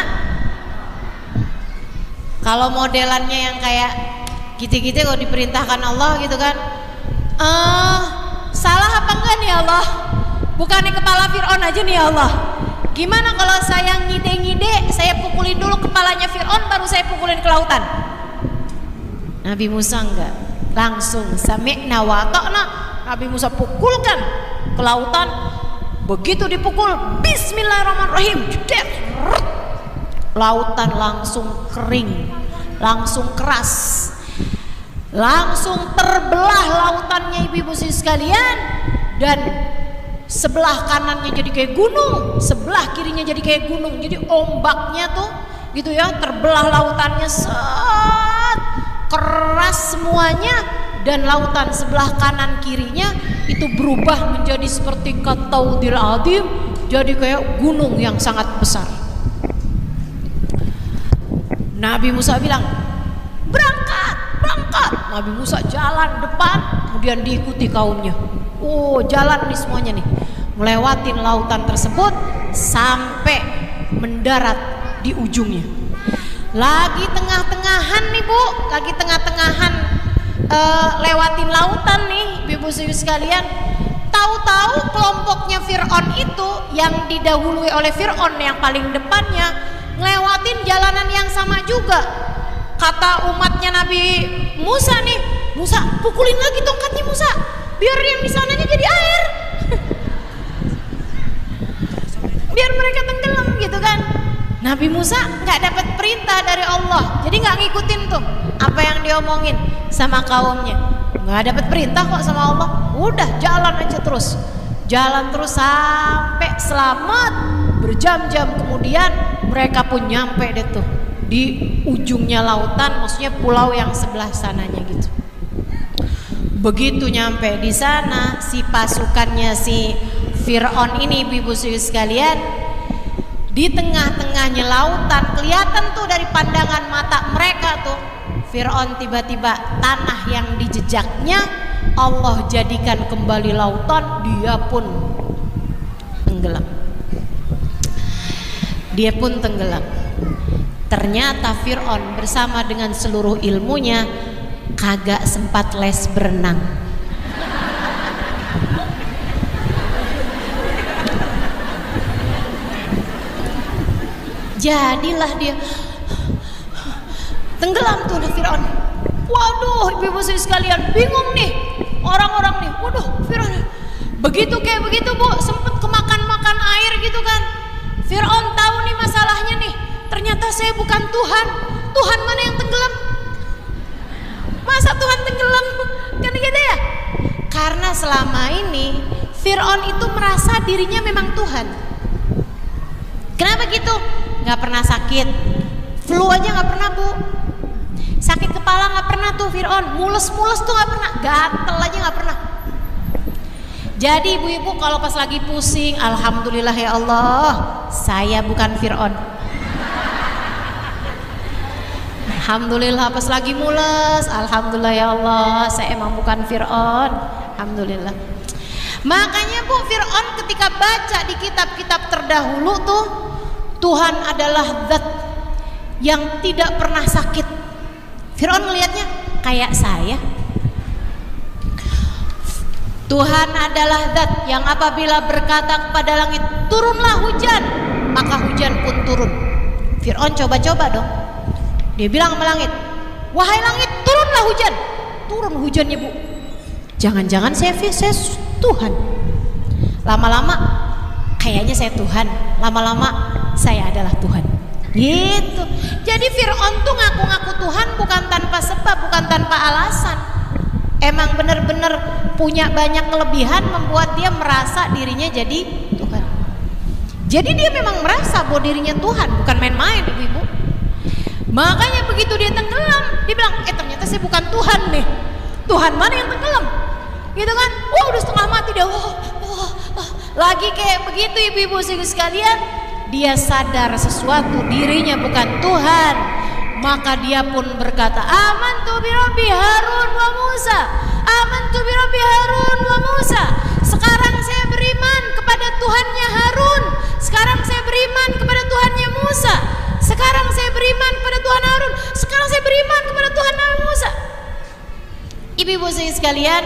[SPEAKER 1] Kalau modelannya yang kayak gitu-gitu kalau diperintahkan Allah gitu kan, salah apa enggak nih Allah? Bukannya kepala Fir'aun aja nih Allah. Gimana kalau saya ngide-ngide, saya pukulin dulu kepalanya Fir'aun, baru saya pukulin ke lautan? Nabi Musa enggak, langsung sami'na wa ta'na. Nabi Musa pukulkan ke lautan. Begitu dipukul, bismillahirrahmanirrahim, lautan langsung kering, langsung keras, langsung terbelah lautannya ibu-ibu sekalian. Dan sebelah kanannya jadi kayak gunung, sebelah kirinya jadi kayak gunung. Jadi ombaknya tuh gitu ya, terbelah lautannya, set, keras semuanya. Dan lautan sebelah kanan kirinya itu berubah menjadi seperti kataudil adim, jadi kayak gunung yang sangat besar. Nabi Musa bilang, berangkat, berangkat. Nabi Musa jalan depan, kemudian diikuti kaumnya. Oh, jalan nih semuanya nih, melewatin lautan tersebut sampai mendarat di ujungnya. Lagi tengah-tengahan nih Bu, lagi tengah-tengahan lewatin lautan nih ibu-ibu sekalian. Tahu-tahu kelompoknya Fir'aun itu yang didahului oleh Fir'aun yang paling depannya ngelewatin jalanan yang sama juga. Kata umatnya Nabi Musa nih, Musa pukulin lagi tongkatnya Musa, biar yang di sananya jadi air. Biar mereka tenggelam gitu kan. Nabi Musa nggak dapat perintah dari Allah, jadi nggak ngikutin tuh apa yang diomongin sama kaumnya. Nggak dapat perintah kok sama Allah, udah jalan aja terus, jalan terus sampai selamat. Berjam-jam kemudian mereka pun nyampe deh tuh di ujungnya lautan, maksudnya pulau yang sebelah sananya gitu. Begitu nyampe di sana, si pasukannya si Fir'aun ini ibu-ibu sekalian, di tengah-tengahnya lautan, kelihatan tuh dari pandangan mata mereka tuh, Fir'aun tiba-tiba tanah yang dijejaknya Allah jadikan kembali lautan, dia pun tenggelam. Dia pun tenggelam. Ternyata Fir'aun bersama dengan seluruh ilmunya kagak sempat les berenang. Jadilah dia tenggelam tuh Fir'aun. Waduh, ibu-ibu sekalian, bingung nih orang-orang nih. Waduh, Fir'aun begitu kayak begitu Bu, sempet kemakan-makan air gitu kan. Fir'aun tahu nih masalahnya nih, ternyata saya bukan Tuhan. Tuhan mana yang tenggelam? Masa Tuhan tenggelam? Kan gitu ya. Karena selama ini Fir'aun itu merasa dirinya memang Tuhan. Kenapa gitu? Gak pernah sakit, flu aja gak pernah Bu, sakit kepala gak pernah tuh Fir'aun, mules-mules tuh gak pernah, gatel aja gak pernah. Jadi ibu-ibu kalau pas lagi pusing, alhamdulillah ya Allah, saya bukan Fir'aun. Alhamdulillah. Pas lagi mules, alhamdulillah ya Allah, saya emang bukan Fir'aun. Alhamdulillah. Makanya Bu, Fir'aun ketika baca di kitab-kitab terdahulu tuh, Tuhan adalah zat yang tidak pernah sakit. Fir'aun melihatnya kayak saya. Tuhan adalah zat yang apabila berkata kepada langit, turunlah hujan, maka hujan pun turun. Fir'aun coba-coba dong. Dia bilang sama langit, wahai langit, turunlah hujan. Turun hujannya Bu. Jangan-jangan saya Tuhan. Lama-lama kayaknya saya Tuhan, lama-lama saya adalah Tuhan. Gitu. Jadi Fir'aun tuh ngaku-ngaku Tuhan bukan tanpa sebab, bukan tanpa alasan. Emang benar-benar punya banyak kelebihan membuat dia merasa dirinya jadi Tuhan. Jadi dia memang merasa bahwa dirinya Tuhan, bukan main-main ibu-ibu. Makanya begitu dia tenggelam, dia bilang, ternyata saya bukan Tuhan nih. Tuhan mana yang tenggelam? Gitu kan? Wah, udah setengah mati dah. Lagi kayak begitu ibu-ibu sekalian, dia sadar sesuatu dirinya bukan Tuhan. Maka dia pun berkata, amantu bi Rabbi Harun wa Musa. Amantu bi Rabbi Harun wa Musa. Sekarang saya beriman kepada Tuhannya Harun. Sekarang saya beriman kepada Tuhannya Musa. Sekarang saya beriman kepada Tuhan Harun. Sekarang saya beriman kepada Tuhan Nabi Musa. Ibu-ibu sekalian,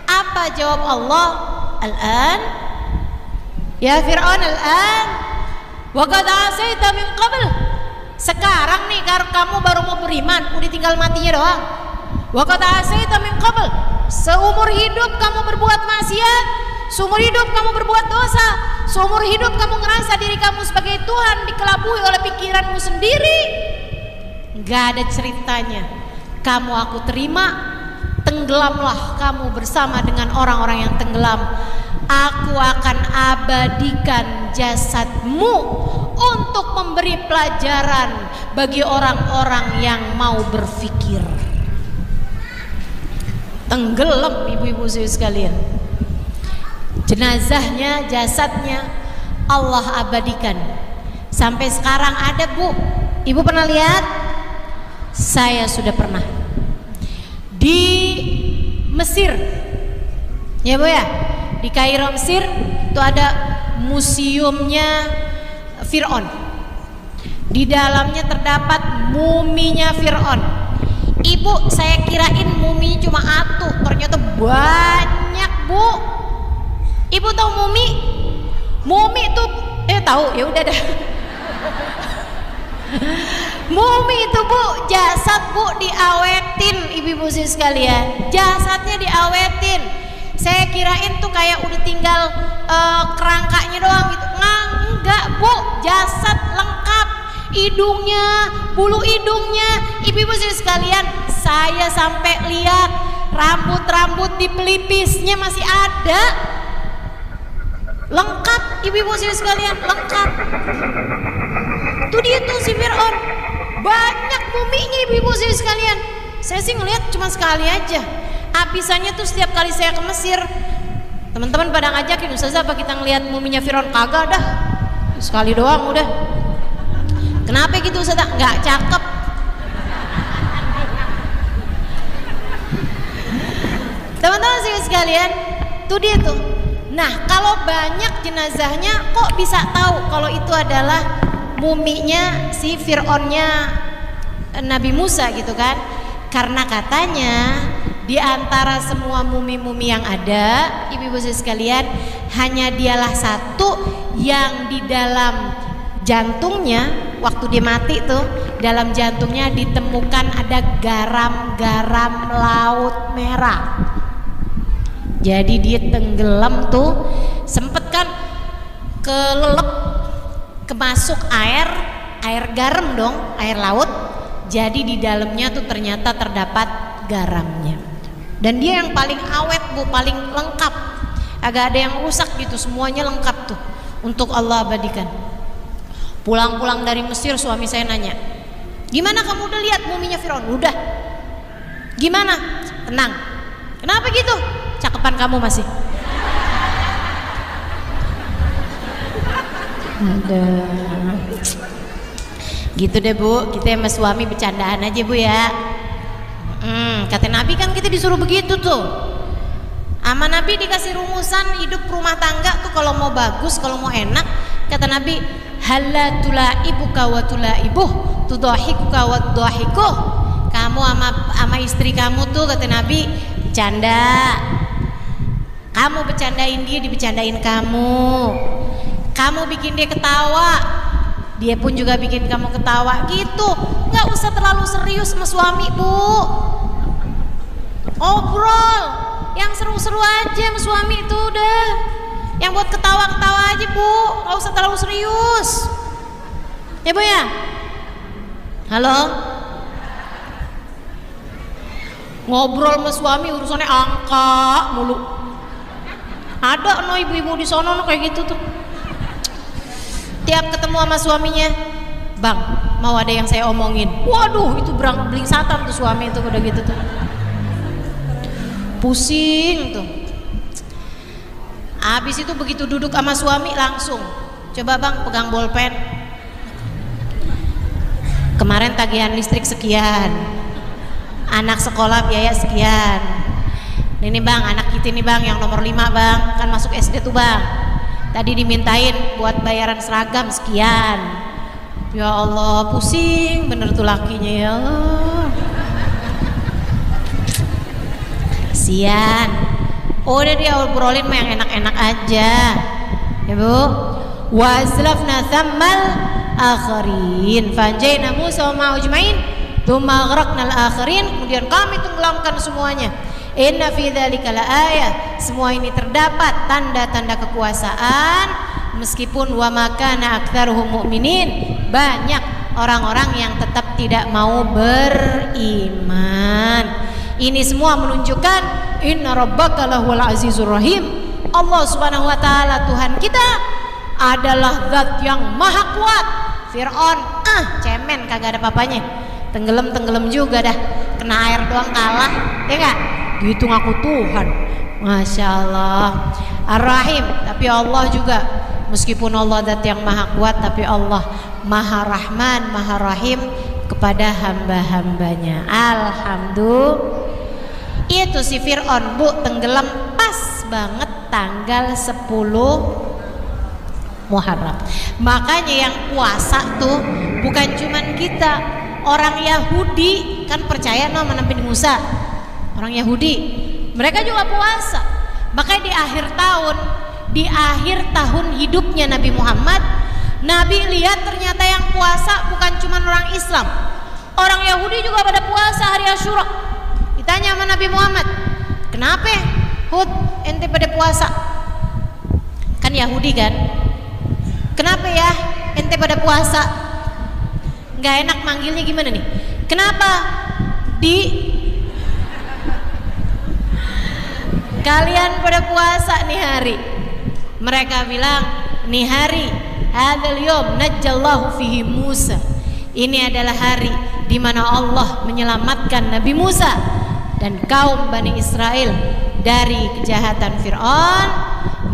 [SPEAKER 1] apa jawab Allah? Al-an ya Fir'aun, al-an wa qad asaita min qabl. Sekarang nih kamu baru mau beriman, udah tinggal matinya doang. Wa qad asaita min qabl. Seumur hidup kamu berbuat maksiat, seumur hidup kamu berbuat dosa, seumur hidup kamu ngerasa diri kamu sebagai Tuhan, dikelabui oleh pikiranmu sendiri. Gak ada ceritanya kamu aku terima. Tenggelamlah kamu bersama dengan orang-orang yang tenggelam. Aku akan abadikan jasadmu untuk memberi pelajaran bagi orang-orang yang mau berpikir. Tenggelam ibu-ibu sekalian. Jenazahnya, jasadnya Allah abadikan. Sampai sekarang ada, Bu. Ibu pernah lihat? Saya sudah pernah. Di Mesir, ya Bu ya, di Kairo Mesir itu ada museumnya Fir'aun. Di dalamnya terdapat muminya Fir'aun. Ibu, saya kirain muminya cuma satu, ternyata banyak, Bu. Ibu tahu mumi? Mumi itu tahu, ya udah dah. Mumi itu, Bu, jasad, Bu, diawetin ibu-ibu sekalian. Jasadnya diawetin. Saya kirain tuh kayak udah tinggal kerangkanya doang gitu. Enggak, Bu, jasad lengkap. Hidungnya, bulu hidungnya, ibu-ibu sekalian, saya sampai lihat rambut-rambut di pelipisnya masih ada. Lengkap ibu-ibu sekalian, lengkap. Tuh dia tuh si Fir'aun, banyak muminya ibu-ibu sekalian. Saya sih ngelihat cuma sekali aja. Abisannya tuh setiap kali saya ke Mesir, teman-teman pada ngajakin, Ustazah apa kita ngelihat muminya Fir'aun? Kagak dah, sekali doang udah. Kenapa gitu Ustazah? Nggak cakep. Teman-teman sekalian, tuh dia tuh. Nah, kalau banyak jenazahnya kok bisa tahu kalau itu adalah muminya si Fir'aunnya Nabi Musa gitu kan? Karena katanya di antara semua mumi-mumi yang ada, ibu-ibu sekalian, hanya dialah satu yang di dalam jantungnya waktu dia mati tuh, dalam jantungnya ditemukan ada garam-garam laut merah. Jadi dia tenggelam tuh, sempet kan kelelep, kemasuk air garam dong, air laut. Jadi di dalamnya tuh ternyata terdapat garamnya. Dan dia yang paling awet, Bu, paling lengkap. Agak ada yang rusak gitu, semuanya lengkap tuh untuk Allah abadikan. Pulang-pulang dari Mesir suami saya nanya, gimana kamu udah lihat muminya Fir'aun? Udah. Gimana? Tenang. Kenapa gitu? Cakepan kamu masih. Ada. Gitu deh, Bu, kita sama suami bercandaan aja, Bu ya. Kata Nabi kan kita disuruh begitu tuh. Ama Nabi dikasih rumusan hidup rumah tangga tuh kalau mau bagus, kalau mau enak, kata Nabi, halla tulaibuka wa tulaibuh, tudahikuka wa tudahikuh. Kamu ama istri kamu tuh, kata Nabi, bercanda. Kamu bercandain dia, dibercandain kamu. Kamu bikin dia ketawa, dia pun juga bikin kamu ketawa gitu. Nggak usah terlalu serius sama suami, Bu. Obrol yang seru-seru aja sama suami itu udah. Yang buat ketawa-ketawa aja, Bu. Nggak usah terlalu serius. Ya, Bu ya? Halo? Ngobrol sama suami urusannya angka mulu. Ada no ibu-ibu di sono no kayak gitu tuh. Tiap ketemu sama suaminya, Bang, mau ada yang saya omongin. Waduh, itu beling satan tuh suami itu udah gitu tuh. pusing tuh. Habis itu begitu duduk sama suami langsung, coba bang pegang bolpen, kemarin tagihan listrik sekian, anak sekolah biaya sekian, ini bang anak kita nih bang yang nomor 5 bang, kan masuk SD tuh bang, tadi dimintain buat bayaran seragam sekian. Ya Allah, pusing bener tuh lakinya, ya Allah. Kasian. Udah dia obrolin mah yang enak-enak aja, ya bu. Waslafna thammal akhirin fanjayna Musa wa ma'ujmain thumma aghraqna al-akhirin. Kemudian kami tenggelamkan semuanya. Inna fi dzalika laayah. Semua ini terdapat tanda-tanda kekuasaan, meskipun wa ma kana aktsaruhum mu'minin, banyak orang-orang yang tetap tidak mau beriman. Ini semua menunjukkan inna rabbaka lahuwal azizur rahim. Allah subhanahu wa ta'ala, Tuhan kita adalah zat yang maha kuat. Fir'aun cemen kagak ada papanya, tenggelam juga dah, kena air doang kalah, ya enggak? Dihitung aku Tuhan. Masya Allah. Ar-Rahim, tapi Allah juga, meskipun Allah zat yang maha kuat, tapi Allah maha Rahman, maha Rahim kepada hamba-hambanya. Alhamdulillah. Itu si Fir'aun bu, tenggelam pas banget tanggal 10 Muharram. Makanya yang puasa tuh bukan cuman kita, orang Yahudi kan percaya sama Nabi Musa. Orang Yahudi mereka juga puasa. Makanya di akhir tahun hidupnya Nabi Muhammad, Nabi lihat ternyata yang puasa bukan cuman orang Islam, orang Yahudi juga pada puasa hari Asyura. Ditanya sama Nabi Muhammad, kenapa Hud ente pada puasa? Kan Yahudi kan, kenapa ya ente pada puasa? Nggak enak manggilnya gimana nih? Kenapa kalian pada puasa nih hari? Mereka bilang, nih hari hadzal yaum najjallahu fihi Musa. Ini adalah hari di mana Allah menyelamatkan Nabi Musa dan kaum Bani Israel dari kejahatan Fir'aun,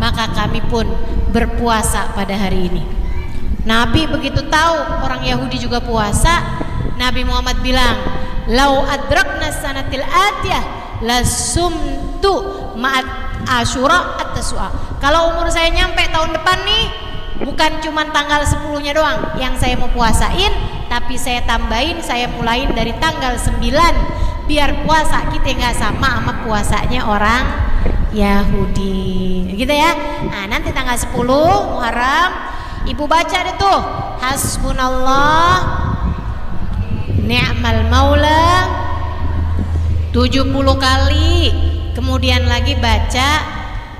[SPEAKER 1] maka kami pun berpuasa pada hari ini. Nabi begitu tahu orang Yahudi juga puasa, Nabi Muhammad bilang, lau adrakna sanatil atiyah lasumtu ma'at asyura at-tasua. Kalau umur saya nyampe tahun depan nih, bukan cuma tanggal 10-nya doang yang saya mau puasain, tapi saya tambahin, saya mulain dari tanggal 9, biar puasa kita nggak sama puasanya orang Yahudi, gitu ya. Nah, nanti tanggal 10 Muharram ibu baca deh tuh, hasbunallah ni'mal maula 70 kali. Kemudian lagi baca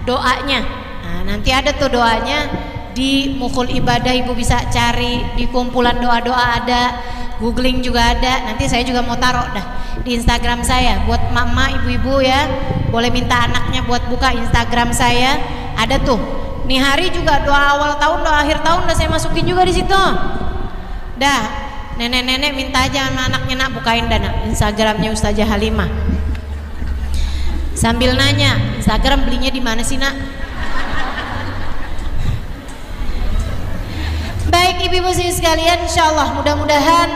[SPEAKER 1] doanya. Nah, nanti ada tuh doanya di Mukhul Ibadah, ibu bisa cari di kumpulan doa-doa, ada googling juga ada. Nanti saya juga mau taruh dah di Instagram saya buat mama ibu-ibu ya, boleh minta anaknya buat buka Instagram saya, ada tuh. Nih hari juga doa awal tahun, doa akhir tahun udah saya masukin juga di situ. Dah, nenek-nenek minta aja sama anaknya, nak bukain dah nak Instagramnya Ustazah Halimah. Sambil nanya, Instagram belinya di mana sih nak? Baik ibu-ibu sekalian, insyaallah mudah-mudahan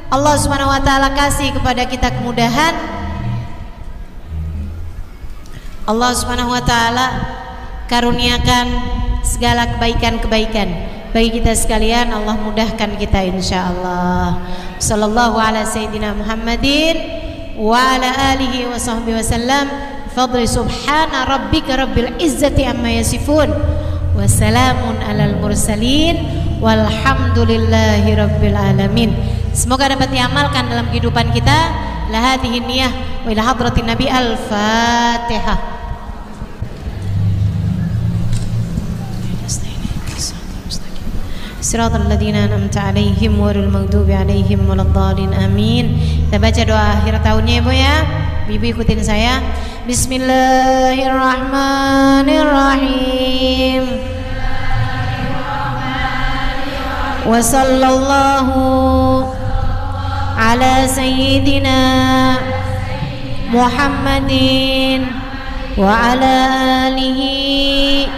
[SPEAKER 1] Allah Subhanahu wa taala kasih kepada kita kemudahan. Allah Subhanahu wa taala karuniakan segala kebaikan-kebaikan bagi kita sekalian. Allah mudahkan kita insyaallah. Sallallahu ala sayyidina Muhammadin wa ala alihi wa sahbihi wasallam. Fadli subhana rabbika rabbil izzati amma yasifun wa salamun alal mursalin walhamdulillahi rabbil alamin. Semoga dapat diamalkan dalam kehidupan kita. La hadhihi niyah wa ila hadratin nabi. Al-Fatihah. Siratal ladzina an'amta 'alaihim ghairil maghdubi 'alaihim waladdallin. Amin. Kita baca doa akhir tahunnya Ibu ya. Bibi ikutin saya. Bismillahirrahmanirrahim. Wa sallallahu ala sayyidina Muhammadin wa ala alihi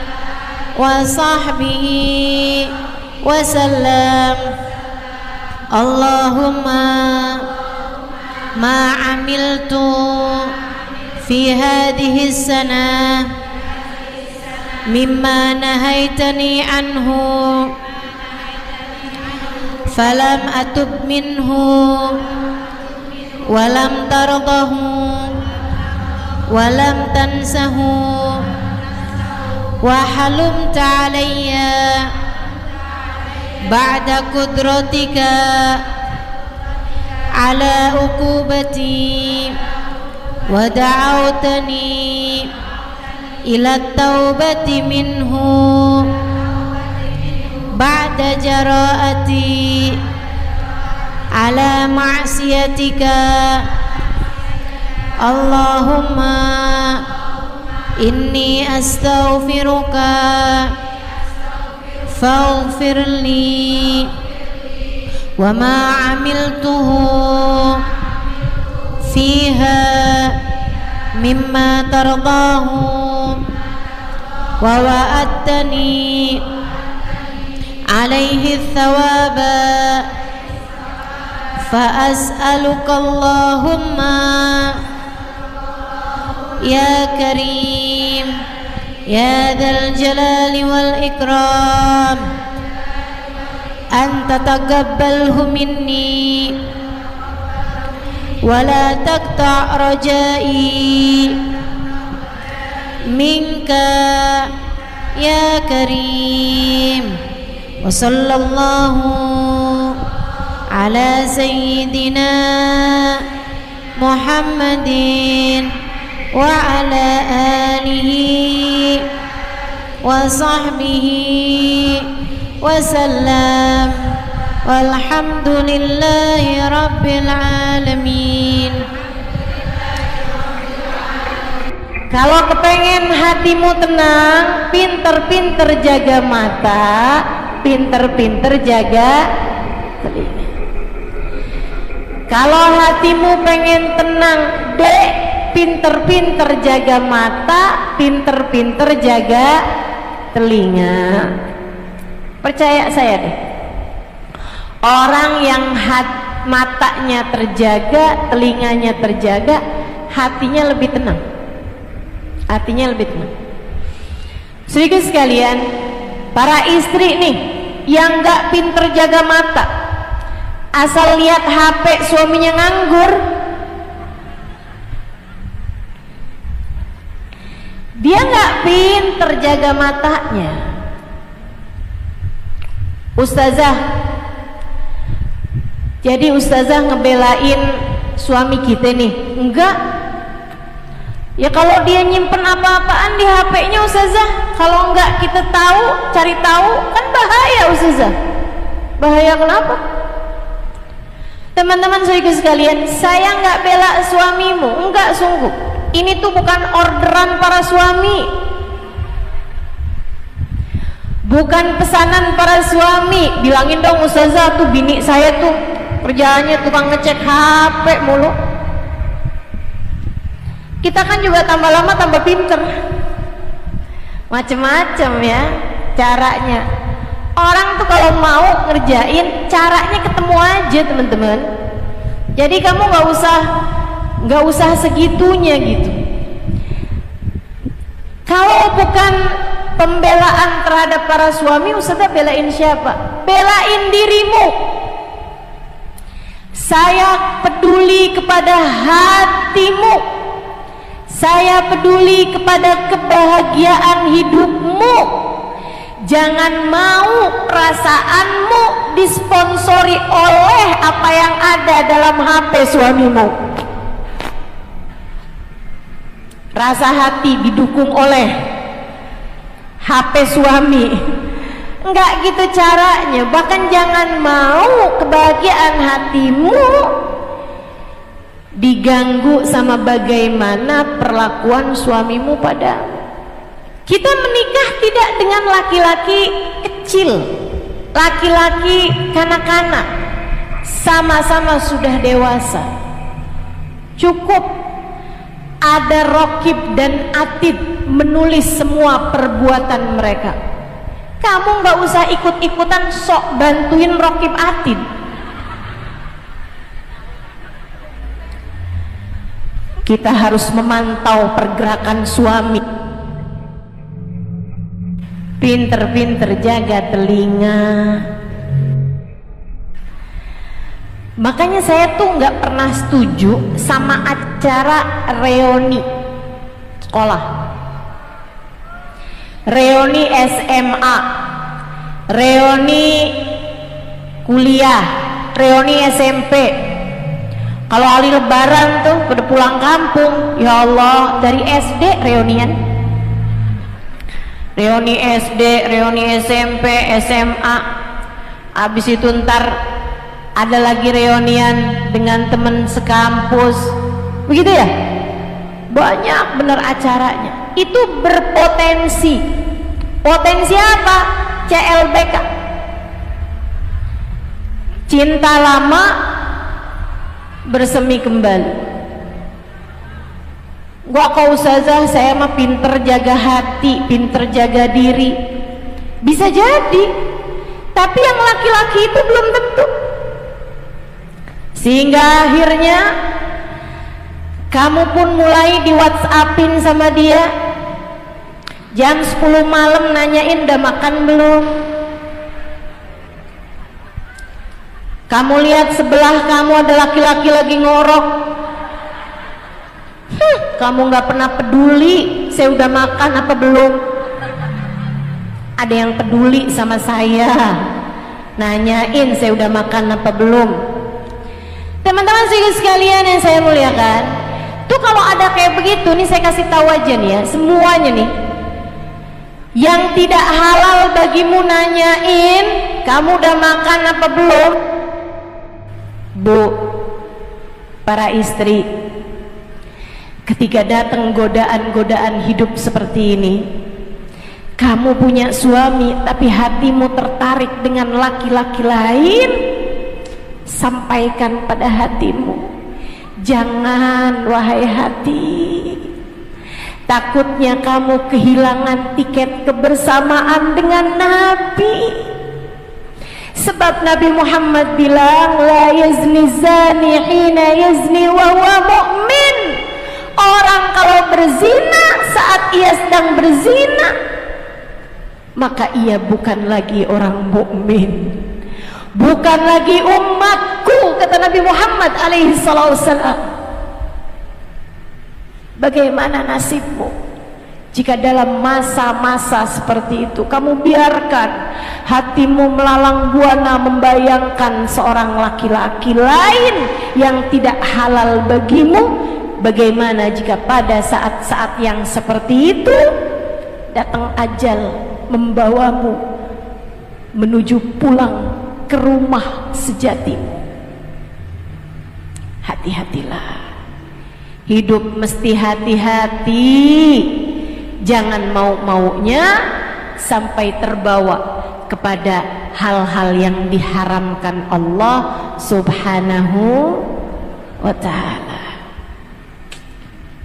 [SPEAKER 1] wa sahbihi wa sallam. Allahumma ma amiltu fi hadhihi sanah mimma nahaitani anhu falam atub minhu walam tardahu walam tansahu wa halumta alayya ba'da qudratika ala uqubati wa da'awtani ila taubati minhu ba'da jara'ati ala ma'siyatika. Allahumma inni astaghfiruka faghfirli wa ma amiltuhu fiha mimma tardahu wa wa'adtani alaihi thawaba fa as'aluka Allahumma ya karim ya dzal jalali wal ikram an tataqabbalhu minni wa la taqta' rajai minka ya karim. Wa sallallahu ala sayyidina Muhammadin wa ala alihi wa sahbihi wa sallam. Walhamdulillahi rabbil alamin. Kalau kepengen hatimu tenang, pinter-pinter jaga mata, pinter-pinter jaga telinga. Kalau hatimu pengen tenang, dek, pinter-pinter jaga mata, pinter-pinter jaga telinga. Percaya saya deh, orang yang matanya terjaga, telinganya terjaga, hatinya lebih tenang. Hatinya lebih tenang. Saudara sekalian, para istri nih yang gak pinter jaga mata, asal lihat HP suaminya nganggur, dia gak pinter jaga matanya. Ustazah, jadi ustazah ngebelain suami kita nih? Enggak. Ya kalau dia nyimpen apa-apaan di HP-nya ustazah, kalau enggak kita tahu, cari tahu, kan bahaya ustazah. Bahaya kenapa? Teman-teman saudara sekalian, saya enggak bela suamimu, enggak, sungguh. Ini tuh bukan orderan para suami, bukan pesanan para suami. Bilangin dong ustazah, tuh bini saya tuh kerjaannya tukang ngecek HP mulu. Kita kan juga tambah lama tambah pinter, macem-macem ya caranya. Orang tuh kalau mau ngerjain, caranya ketemu aja teman-teman. Jadi kamu nggak usah segitunya gitu. Kalau bukan pembelaan terhadap para suami, ustazah belain siapa? Belain dirimu. Saya peduli kepada hatimu, saya peduli kepada kebahagiaan hidupmu. Jangan mau perasaanmu disponsori oleh apa yang ada dalam HP suamimu. Rasa hati didukung oleh HP suami, enggak gitu caranya. Bahkan jangan mau kebahagiaan hatimu diganggu sama bagaimana perlakuan suamimu padamu. Kita menikah tidak dengan laki-laki kecil, laki-laki kanak-kanak, sama-sama sudah dewasa. Cukup ada Raqib dan Atid menulis semua perbuatan mereka. Kamu nggak usah ikut-ikutan sok bantuin Raqib Atid. Kita harus memantau pergerakan suami. Pinter-pinter jaga telinga. Makanya saya tuh nggak pernah setuju sama acara reuni sekolah, reuni SMA, reuni kuliah, reuni SMP. Kalau hari lebaran tuh pada pulang kampung, ya Allah, dari SD reunian, reuni SD, reuni SMP, SMA. Habis itu ntar ada lagi reunian dengan teman sekampus, begitu ya. Banyak bener acaranya. Itu berpotensi. Potensi apa? CLBK, cinta lama bersemi kembali. Gua kok ustazah, saya mah pinter jaga hati, pinter jaga diri. Bisa jadi, tapi yang laki-laki itu belum tentu. Sehingga akhirnya kamu pun mulai di WhatsAppin sama dia, jam 10 malam nanyain udah makan belum. Kamu lihat sebelah kamu ada laki-laki lagi ngorok, kamu nggak pernah peduli saya udah makan apa belum. Ada yang peduli sama saya, nanyain saya udah makan apa belum. Teman-teman sekalian yang saya muliakan, tuh kalau ada kayak begitu nih, saya kasih tahu aja nih ya, semuanya nih, yang tidak halal bagimu nanyain kamu udah makan apa belum. Bu, para istri, ketika datang godaan-godaan hidup seperti ini, kamu punya suami tapi hatimu tertarik dengan laki-laki lain, sampaikan pada hatimu, jangan wahai hati, takutnya kamu kehilangan tiket kebersamaan dengan Nabi. Sebab Nabi Muhammad bilang, la yazni zani hina yazni wa huwa mu'min. Orang kalau berzina saat ia sedang berzina, maka ia bukan lagi orang mukmin, bukan lagi umatku, kata Nabi Muhammad alaihi salam. Bagaimana nasibmu jika dalam masa-masa seperti itu kamu biarkan hatimu melalang buana membayangkan seorang laki-laki lain yang tidak halal bagimu? Bagaimana jika pada saat-saat yang seperti itu datang ajal membawamu menuju pulang ke rumah sejatimu? Hati-hatilah, hidup mesti hati-hati, jangan mau-maunya sampai terbawa kepada hal-hal yang diharamkan Allah Subhanahu wa ta'ala.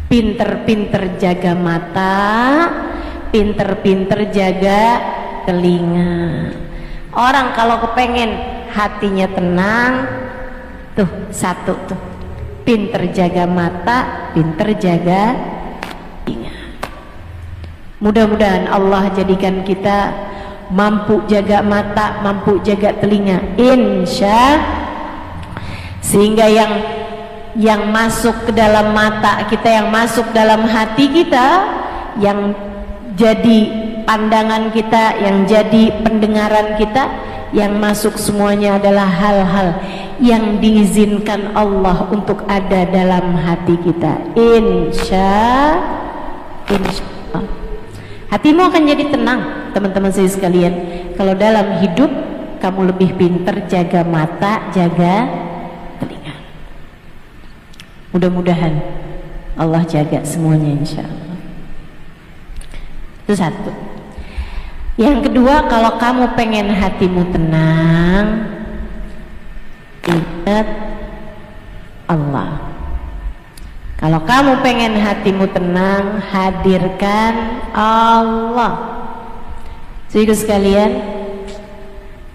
[SPEAKER 1] Pinter-pinter jaga mata, pinter-pinter jaga telinga. Orang kalau kepengen hatinya tenang, tuh satu tuh, pinter jaga mata, pinter jaga telinga. Mudah-mudahan Allah jadikan kita mampu jaga mata, mampu jaga telinga, insya, sehingga yang masuk ke dalam mata kita, yang masuk dalam hati kita, yang jadi pandangan kita, yang jadi pendengaran kita, yang masuk semuanya adalah hal-hal yang diizinkan Allah untuk ada dalam hati kita. Insya Allah hatimu akan jadi tenang, teman-teman saya sekalian, kalau dalam hidup kamu lebih pinter jaga mata, jaga telinga. Mudah-mudahan Allah jaga semuanya insya Allah. Itu satu. Yang kedua, kalau kamu pengen hatimu tenang, ingat Allah. Kalau kamu pengen hatimu tenang, hadirkan Allah. Jadi sekalian,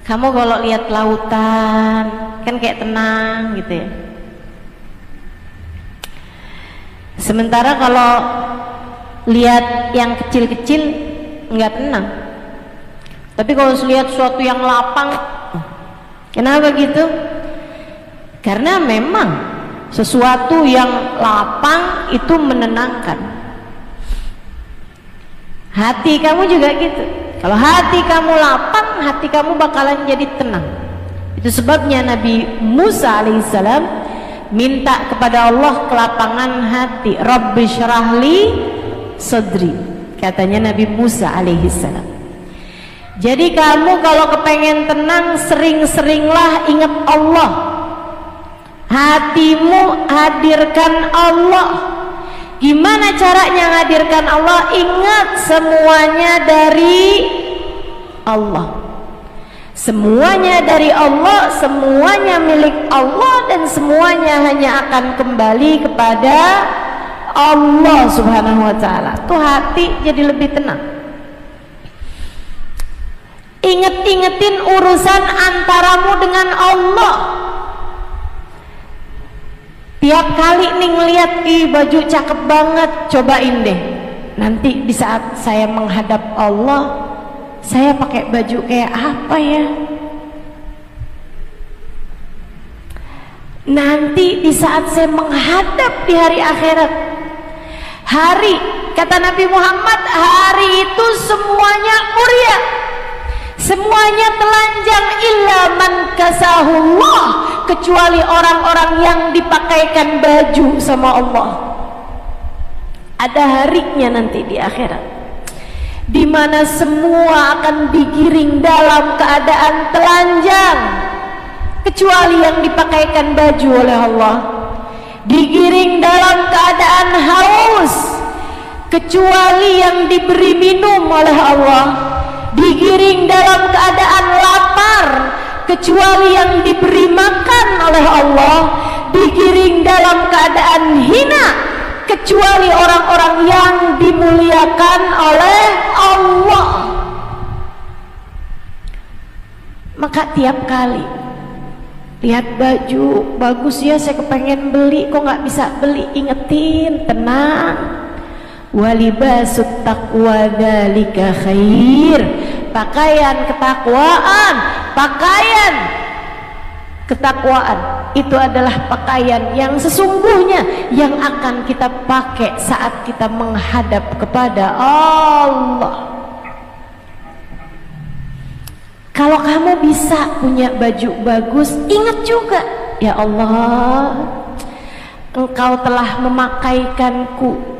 [SPEAKER 1] kamu kalau lihat lautan kan kayak tenang gitu ya. Sementara kalau lihat yang kecil-kecil nggak tenang. Tapi kalau lihat sesuatu yang lapang, kenapa gitu? Karena memang sesuatu yang lapang itu menenangkan. Hati kamu juga gitu. Kalau hati kamu lapang, hati kamu bakalan jadi tenang. Itu sebabnya Nabi Musa alaihissalam minta kepada Allah kelapangan hati. Rabbi syrahli sadri, katanya Nabi Musa alaihissalam. Jadi kamu kalau kepengen tenang, sering-seringlah ingat Allah. Hatimu hadirkan Allah. Gimana caranya menghadirkan Allah? Ingat semuanya dari Allah. Semuanya dari Allah, semuanya milik Allah, dan semuanya hanya akan kembali kepada Allah subhanahu wa ta'ala. Tuh hati jadi lebih tenang. Inget-ingetin urusan antaramu dengan Allah. Tiap kali nih ngeliat, ih baju cakep banget, cobain deh. Nanti di saat saya menghadap Allah, saya pakai baju kayak apa ya? Nanti di saat saya menghadap di hari akhirat, hari, kata Nabi Muhammad, hari itu semuanya mulia, semuanya telanjang, illa man kasahullah, kecuali orang-orang yang dipakaikan baju sama Allah. Ada harinya nanti di akhirat, di mana semua akan digiring dalam keadaan telanjang, kecuali yang dipakaikan baju oleh Allah. Digiring dalam keadaan haus, kecuali yang diberi minum oleh Allah. Digiring dalam keadaan lapar, kecuali yang diberi makan oleh Allah. Digiring dalam keadaan hina, kecuali orang-orang yang dimuliakan oleh Allah. Maka tiap kali lihat baju bagus, ya saya kepengen beli, kok nggak bisa beli, ingetin, tenang. Walibasut taqwa dzalika khair, pakaian ketakwaan, pakaian ketakwaan itu adalah pakaian yang sesungguhnya yang akan kita pakai saat kita menghadap kepada Allah. Kalau kamu bisa punya baju bagus, ingat juga, ya Allah, Engkau telah memakaikanku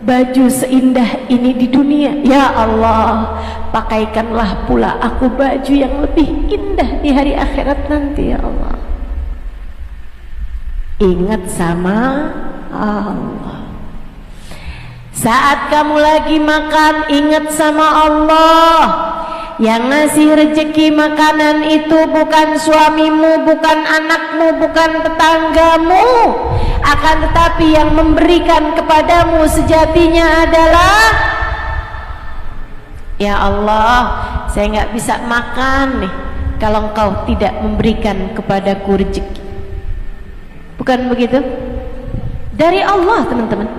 [SPEAKER 1] baju seindah ini di dunia. Ya Allah, pakaikanlah pula aku baju yang lebih indah di hari akhirat nanti, ya Allah. Ingat sama Allah. Saat kamu lagi makan, ingat sama Allah. Yang ngasih rezeki makanan itu bukan suamimu, bukan anakmu, bukan tetanggamu, akan tetapi yang memberikan kepadamu sejatinya adalah, ya Allah, saya nggak bisa makan nih kalau Engkau tidak memberikan kepadaku rezeki. Bukan begitu? Dari Allah, teman-teman.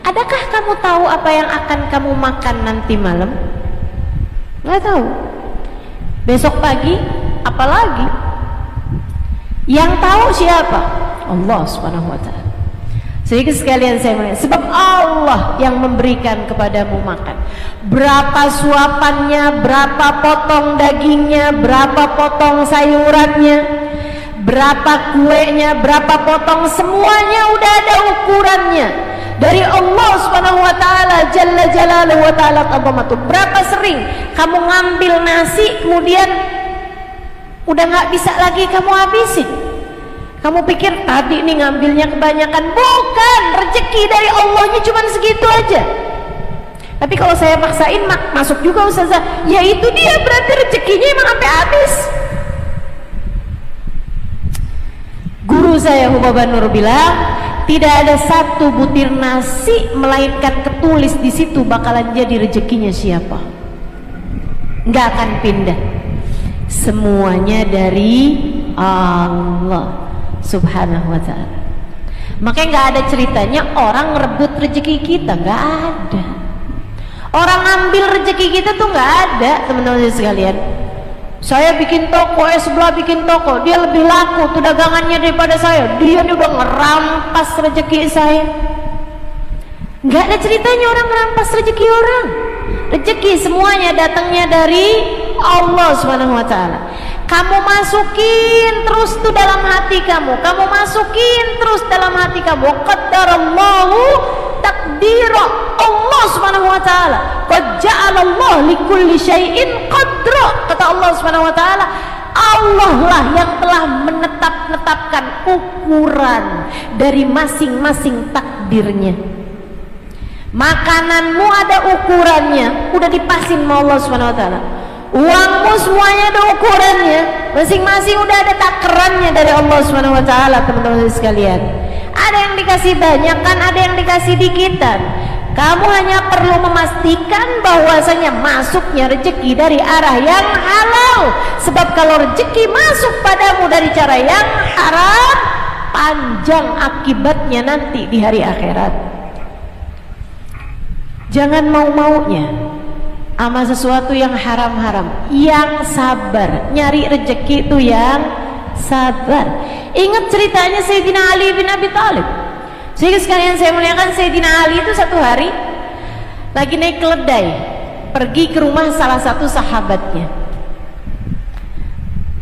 [SPEAKER 1] Adakah kamu tahu apa yang akan kamu makan nanti malam? Nggak tahu. Besok pagi apalagi? Yang tahu siapa? Allah subhanahu wa ta'ala. Sehingga sekalian saya melihat, sebab Allah yang memberikan kepadamu makan. Berapa suapannya, berapa potong dagingnya, berapa potong sayurannya, berapa kuenya, berapa potong, semuanya udah ada ukurannya dari Allah subhanahu wa ta'ala jalla jalaluhu wa ta'ala azamatuh. Berapa sering kamu ngambil nasi kemudian udah gak bisa lagi kamu habisin. Kamu pikir tadi nih ngambilnya kebanyakan. Bukan, rezeki dari Allahnya cuma segitu aja. Tapi kalau saya paksain masuk juga ustazah, ya itu dia, berarti rezekinya emang sampai habis. Guru saya Hubaba Nur bilang, tidak ada satu butir nasi melainkan ketulis di situ bakalan jadi rezekinya siapa. Nggak akan pindah. Semuanya dari Allah Subhanahu wa ta'ala. Makanya nggak ada ceritanya orang ngerebut rezeki kita, nggak ada. Orang ngambil rezeki kita tuh nggak ada, teman-teman sekalian. Saya bikin toko, sebelah bikin toko, dia lebih laku tuh dagangannya daripada saya. Dia udah ngerampas rezeki saya. Nggak ada ceritanya orang ngerampas rezeki orang. Rezeki semuanya datangnya dari Allah Subhanahu wa ta'ala. Kamu masukin terus tuh dalam hati kamu. Kamu masukin terus dalam hati kamu. Qaddarallahu takdira. Allah Subhanahu wa ta'ala qad ja'alallahu likulli syai'in qadra. Kata Allah Subhanahu wa ta'ala, Allah lah yang telah menetapkan ukuran dari masing-masing takdirnya. Makananmu ada ukurannya, udah dipasin sama Allah Subhanahu wa ta'ala. Uangmu semuanya ada ukurannya, masing-masing udah ada takarannya dari Allah Subhanahu wa ta'ala, teman-teman sekalian. Ada yang dikasih banyak kan, ada yang dikasih dikitan. Kamu hanya perlu memastikan bahwasanya masuknya rezeki dari arah yang halal. Sebab kalau rezeki masuk padamu dari cara yang haram, panjang akibatnya nanti di hari akhirat. Jangan mau-maunya sama sesuatu yang haram-haram. Yang sabar, nyari rezeki itu yang sabar. Ingat ceritanya Sayyidina Ali bin Abi Thalib. Sehingga sekalian saya muliakan, Sayyidina Ali itu satu hari lagi naik keledai pergi ke rumah salah satu sahabatnya.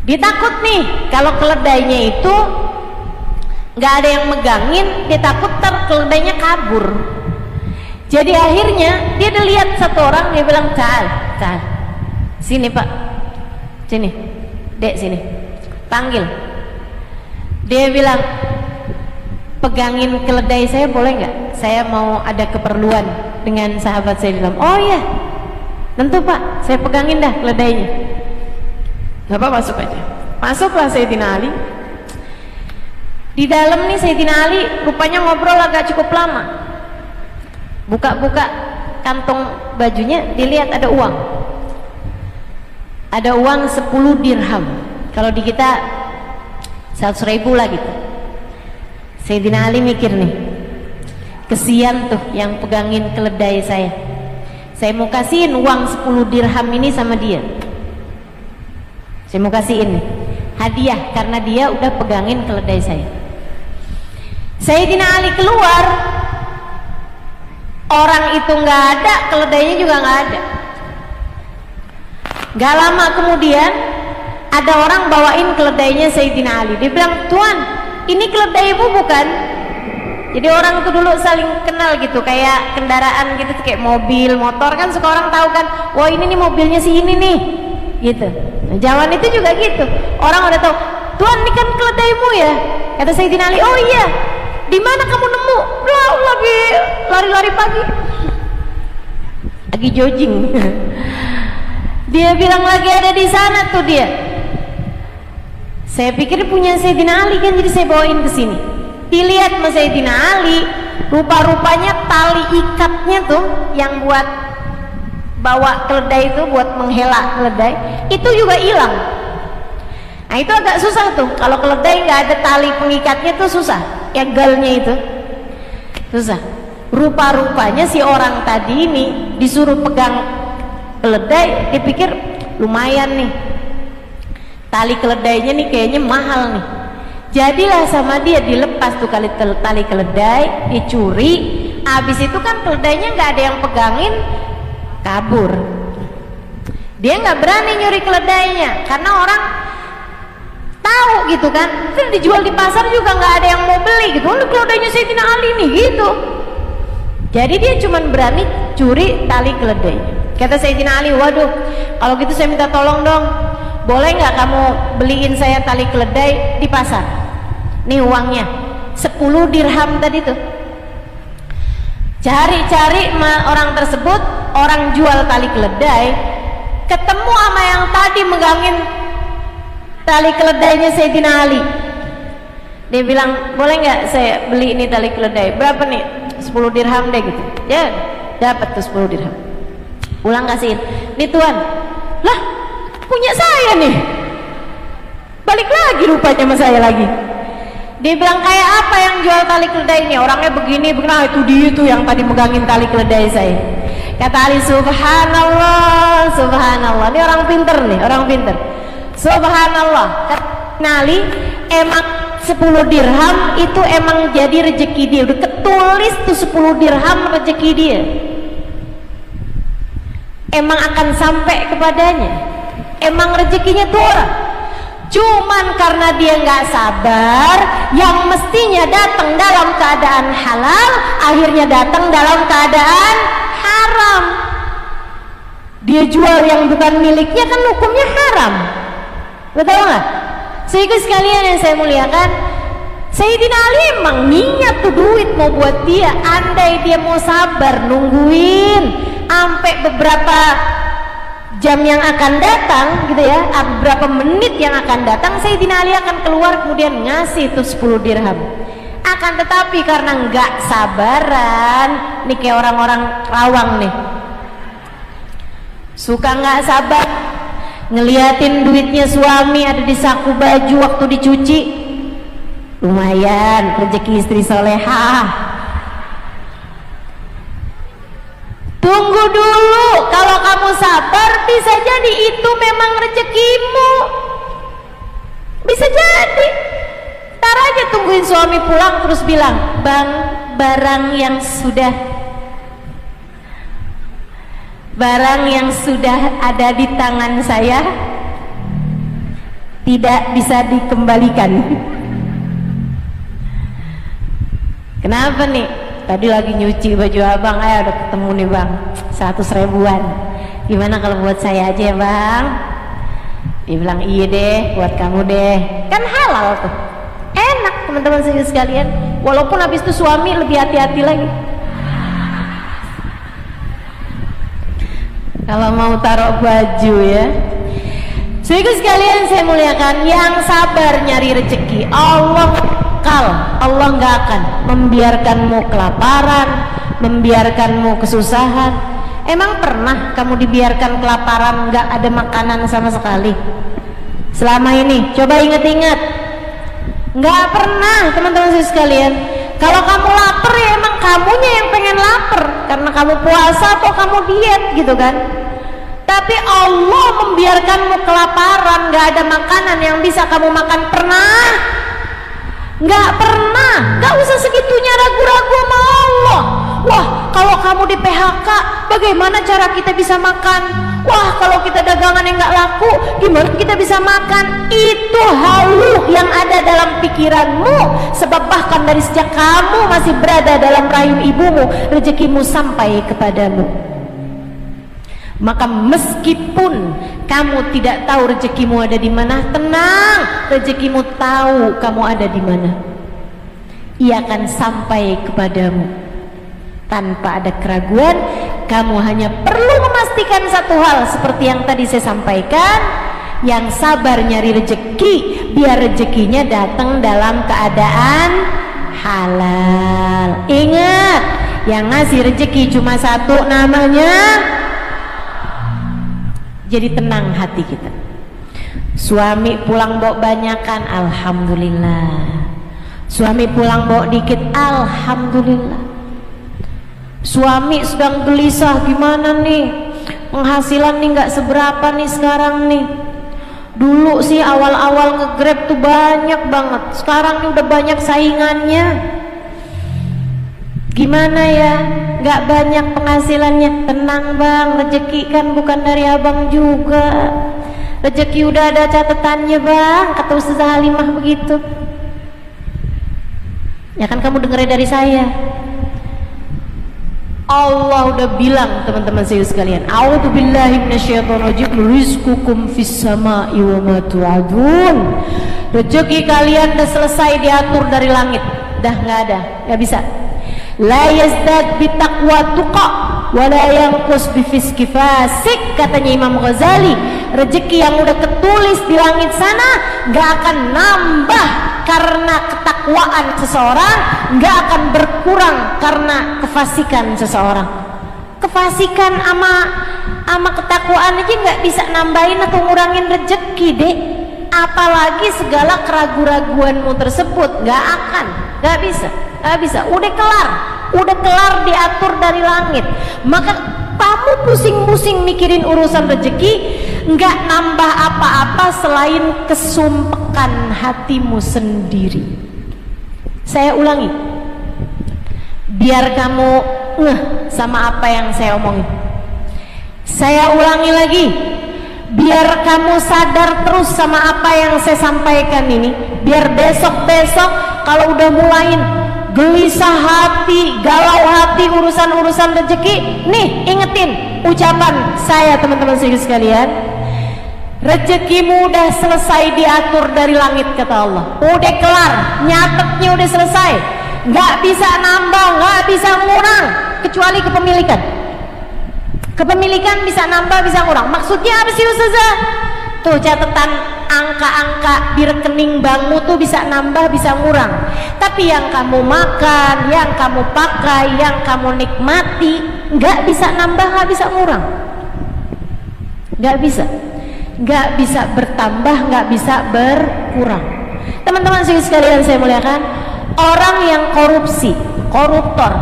[SPEAKER 1] Dia takut nih kalau keledainya itu nggak ada yang megangin, dia takut ntar keledainya kabur. Jadi akhirnya dia udah lihat satu orang, dia bilang, Cal, sini pak, sini, dek sini, panggil. Dia bilang, pegangin keledai saya boleh nggak? Saya mau ada keperluan dengan sahabat saya. Bilang, oh iya, tentu pak, saya pegangin dah keledainya. Nggak apa, masuk aja. Masuklah Sayyidina Ali. Di dalam nih Sayyidina Ali rupanya ngobrol agak cukup lama. Buka-buka kantong bajunya, dilihat ada uang. Ada uang 10 dirham. Kalau di kita 100.000 lah gitu. Sayyidina Ali mikir nih, kesian tuh yang pegangin keledai saya. Saya mau kasihin uang 10 dirham ini sama dia. Saya mau kasihin nih, hadiah karena dia udah pegangin keledai saya. Sayyidina Ali keluar, orang itu nggak ada, keledainya juga nggak ada. Gak lama kemudian ada orang bawain keledainya Sayyidina Ali. Dia bilang, Tuan, ini keledaimu bukan? Jadi orang itu dulu saling kenal gitu, kayak kendaraan gitu, kayak mobil, motor kan suka orang tahu kan, wah ini nih mobilnya si ini nih, gitu. Nah, zaman itu juga gitu, orang udah tahu, Tuan ini kan keledaimu ya? Kata Sayyidina Ali, oh iya. Di mana kamu nemu? Lagi lari-lari pagi, lagi jogging. Dia bilang lagi ada di sana tuh dia. Saya pikir punya Sayyidina Ali kan, jadi saya bawain ke sini. Dilihat sama Sayyidina Ali, rupa-rupanya tali ikatnya tuh yang buat bawa keledai itu, buat menghela keledai, itu juga hilang. Nah itu agak susah tuh, kalau keledai nggak ada tali pengikatnya tuh susah, egalnya itu susah. Rupa-rupanya si orang tadi ini disuruh pegang keledai, dipikir lumayan nih, tali keledainya nih kayaknya mahal nih. Jadilah sama dia dilepas tuh tali keledai, dicuri. Habis itu kan keledainya nggak ada yang pegangin, kabur. Dia nggak berani nyuri keledainya karena orang tahu gitu kan, terus dijual di pasar juga nggak ada yang mau beli gitu. Ini keledainya Sayyidina Ali nih gitu. Jadi dia cuma berani curi tali keledainya. Kata Sayyidina Ali, waduh, kalau gitu saya minta tolong dong, boleh nggak kamu beliin saya tali keledai di pasar? Nih uangnya 10 dirham tadi tuh. Cari-cari orang tersebut, orang jual tali keledai, ketemu sama yang tadi megangin tali keledainya Sayyidina Ali. Dia bilang, boleh nggak saya beli ini tali keledai? Berapa nih? 10 dirham deh gitu. Ya dapat tuh 10 dirham. Pulang kasihin, nih tuan, lah punya saya nih. Balik lagi rupanya sama saya lagi. Dia bilang, kayak apa yang jual tali keledai ini? Orangnya begini, begini. Itu dia tuh yang tadi megangin tali keledai saya. Kata Ali, subhanallah, subhanallah. Ini orang pinter nih, orang pinter. Subhanallah. Kata Ali, emang 10 dirham itu emang jadi rezeki dia. Udah ketulis tuh 10 dirham rezeki dia. Emang akan sampai kepadanya. Emang rezekinya tuh orang. Cuman karena dia nggak sabar, yang mestinya datang dalam keadaan halal, akhirnya datang dalam keadaan haram. Dia jual yang bukan miliknya, kan hukumnya haram. Betul nggak? Sehingga sekalian yang saya muliakan, Sayyidina Ali emang niat tuh duit mau buat dia. Andai dia mau sabar nungguin sampai beberapa jam yang akan datang gitu ya, beberapa menit yang akan datang, Sayyidina Ali akan keluar kemudian ngasih tuh 10 dirham. Akan tetapi karena nggak sabaran, nih kayak orang-orang rawang nih, suka nggak sabar ngeliatin duitnya suami ada di saku baju waktu dicuci. Lumayan rezeki istri solehah. Tunggu dulu, kalau kamu sabar bisa jadi itu memang rezekimu. Bisa jadi. Ntar aja tungguin suami pulang terus bilang, bang, barang yang sudah ada di tangan saya tidak bisa dikembalikan. Kenapa nih? Tadi lagi nyuci baju abang, udah ketemu nih bang, 100 ribuan. Gimana kalau buat saya aja ya bang? Dia bilang, iya deh, buat kamu deh. Kan halal tuh, enak teman-teman sekalian. Walaupun habis itu suami lebih hati-hati lagi. Kalau mau taruh baju ya. Sehingga sekalian saya muliakan, yang sabar nyari rezeki, Allah nggak akan membiarkanmu kelaparan, membiarkanmu kesusahan. Emang pernah kamu dibiarkan kelaparan, nggak ada makanan sama sekali selama ini? Coba ingat-ingat, nggak pernah teman-teman sekalian. Kalau kamu lapar ya emang kamunya yang pengen lapar karena kamu puasa atau kamu diet gitu kan. Tapi Allah membiarkanmu kelaparan, nggak ada makanan yang bisa kamu makan, pernah? Nggak pernah. Nggak usah segitunya ragu-ragu sama Allah. Wah, kalau kamu di PHK bagaimana cara kita bisa makan? Wah, kalau kita dagangan yang nggak laku gimana kita bisa makan? Itu halu yang ada dalam pikiranmu. Sebab bahkan dari sejak kamu masih berada dalam rahim ibumu, rezekimu sampai kepadamu. Maka meskipun kamu tidak tahu rezekimu ada di mana, tenang, rezekimu tahu kamu ada di mana. Ia akan sampai kepadamu tanpa ada keraguan. Kamu hanya perlu memastikan satu hal, seperti yang tadi saya sampaikan, yang sabar nyari rezeki, biar rezekinya datang dalam keadaan halal. Ingat, yang ngasih rezeki cuma satu, namanya. Jadi tenang hati kita. Suami pulang bawa banyakan, alhamdulillah. Suami pulang bawa dikit, alhamdulillah. Suami sedang gelisah, gimana nih penghasilan nih nggak seberapa nih sekarang nih. Dulu sih awal-awal nge-Grab tuh banyak banget, sekarang nih udah banyak saingannya. Gimana ya, nggak banyak penghasilannya. Tenang bang, rezeki kan bukan dari abang juga. Rezeki udah ada catatannya bang, kata Ustazah Halimah begitu. Ya kan kamu dengerin dari saya. Allah udah bilang teman-teman saya sekalian, a'udzubillahi minasyaitonirrajim, rizqukum fis sama'i wa ma tu'adun. Rezeki kalian udah selesai diatur dari langit, dah nggak ada, nggak bisa. La yazdad bitaqwa tuqa wa la yanqus bifiski fasik, katanya Imam Ghazali. Rezeki yang udah ketulis di langit sana gak akan nambah karena ketakwaan seseorang, nggak akan berkurang karena kefasikan seseorang. Kefasikan ama ketakwaan aja nggak bisa nambahin atau ngurangin rezeki, Dek. Apalagi segala keraguan-raguanmu tersebut, nggak bisa. Udah kelar diatur dari langit. Maka kamu pusing-pusing mikirin urusan rezeki, nggak nambah apa-apa selain kesumpekan hatimu sendiri. Saya ulangi, biar kamu ngeh sama apa yang saya omongin. Saya ulangi lagi, biar kamu sadar terus sama apa yang saya sampaikan ini. Biar besok-besok kalau udah mulain gelisah hati, galau hati urusan-urusan rezeki, nih ingetin ucapan saya, teman-teman sekalian. Rezekimu udah selesai diatur dari langit, kata Allah. Udah kelar, nyatetnya udah selesai. Nggak bisa nambah, nggak bisa ngurang, kecuali kepemilikan. Kepemilikan bisa nambah, bisa ngurang. Maksudnya apa sih, Ustazah? Tuh catatan angka-angka di rekening bankmu tuh bisa nambah, bisa ngurang. Tapi yang kamu makan, yang kamu pakai, yang kamu nikmati, nggak bisa nambah, nggak bisa ngurang. Nggak bisa bertambah, nggak bisa berkurang. Teman-teman sekalian saya muliakan, orang yang koruptor,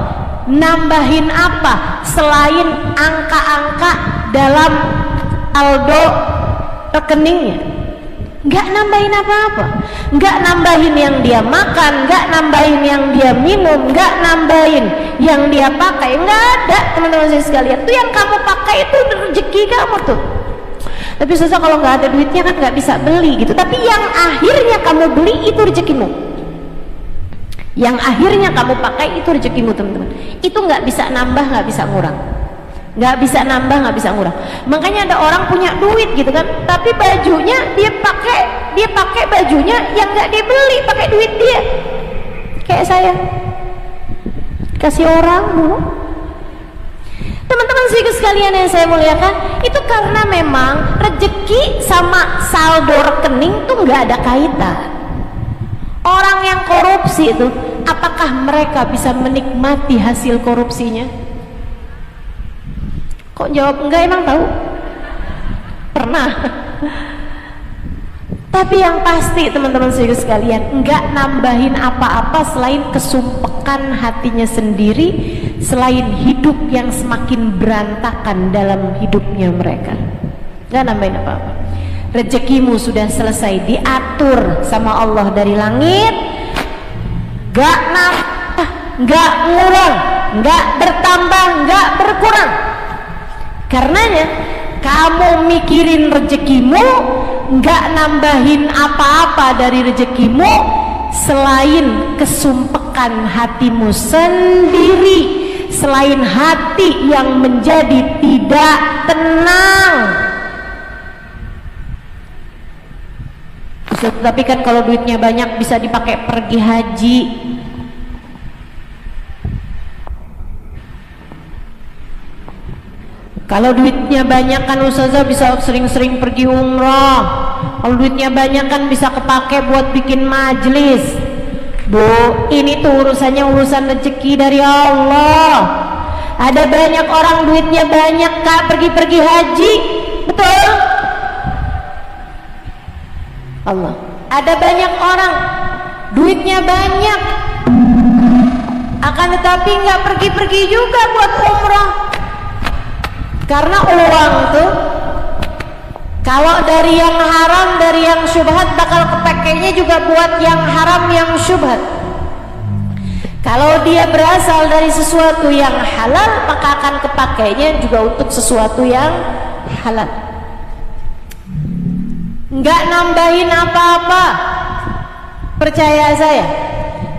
[SPEAKER 1] nambahin apa selain angka-angka dalam saldo rekeningnya? Nggak nambahin apa-apa, nggak nambahin yang dia makan, nggak nambahin yang dia minum, nggak nambahin yang dia pakai, nggak ada, teman-teman sekalian. Itu yang kamu pakai itu rezeki kamu tuh. Tapi susah kalau nggak ada duitnya kan nggak bisa beli gitu. Tapi yang akhirnya kamu beli itu rezekimu. Yang akhirnya kamu pakai itu rezekimu, teman-teman. Itu nggak bisa nambah, nggak bisa ngurang. Nggak bisa nambah, nggak bisa ngurang. Makanya ada orang punya duit gitu kan, tapi bajunya dia pakai bajunya yang nggak dia beli, pakai duit dia. Kayak saya kasih orang dulu. Teman-teman sekalian yang saya muliakan, itu karena memang rezeki sama saldo rekening tuh nggak ada kaitan. Orang yang korupsi itu, apakah mereka bisa menikmati hasil korupsinya? Kok jawab enggak? Emang tahu? Pernah. Tapi yang pasti teman-teman sekalian, enggak nambahin apa-apa selain kesumpekan hatinya sendiri, selain hidup yang semakin berantakan dalam hidupnya mereka. Enggak nambahin apa-apa. Rezekimu sudah selesai diatur sama Allah dari langit, enggak nambah, enggak ngurang, enggak bertambah, enggak berkurang. Karenanya kamu mikirin rezekimu, nggak nambahin apa-apa dari rezekimu selain kesumpekan hatimu sendiri, selain hati yang menjadi tidak tenang. Tapi kan kalau duitnya banyak bisa dipakai pergi haji. Kalau duitnya banyak kan Ustazah bisa sering-sering pergi umrah. Kalau duitnya banyak kan bisa kepake buat bikin majelis. Bu, ini tuh urusan rezeki dari Allah. Ada banyak orang duitnya banyak Kak, pergi haji. Betul? Allah. Ada banyak orang duitnya banyak, akan tetapi nggak pergi juga buat umrah. Karena uang tuh kalau dari yang haram, dari yang syubhat, bakal kepakainya juga buat yang haram, yang syubhat. Kalau dia berasal dari sesuatu yang halal, maka akan kepakainya juga untuk sesuatu yang halal. Nggak nambahin apa-apa, percaya saya,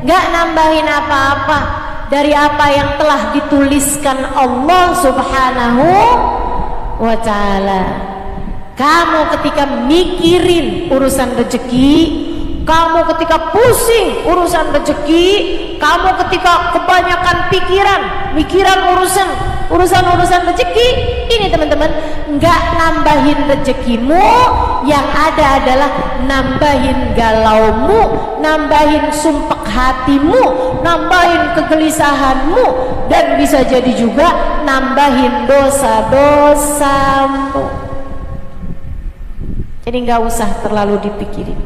[SPEAKER 1] nggak nambahin apa-apa dari apa yang telah dituliskan Allah Subhanahu wa ta'ala. Kamu ketika mikirin urusan rezeki, kamu ketika pusing urusan rezeki, kamu ketika kebanyakan mikiran urusan rezeki, ini teman-teman nggak nambahin rezekimu, yang ada adalah nambahin galaumu, nambahin sumpek hatimu, nambahin kegelisahanmu, dan bisa jadi juga nambahin dosa-dosamu. Jadi nggak usah terlalu dipikirin,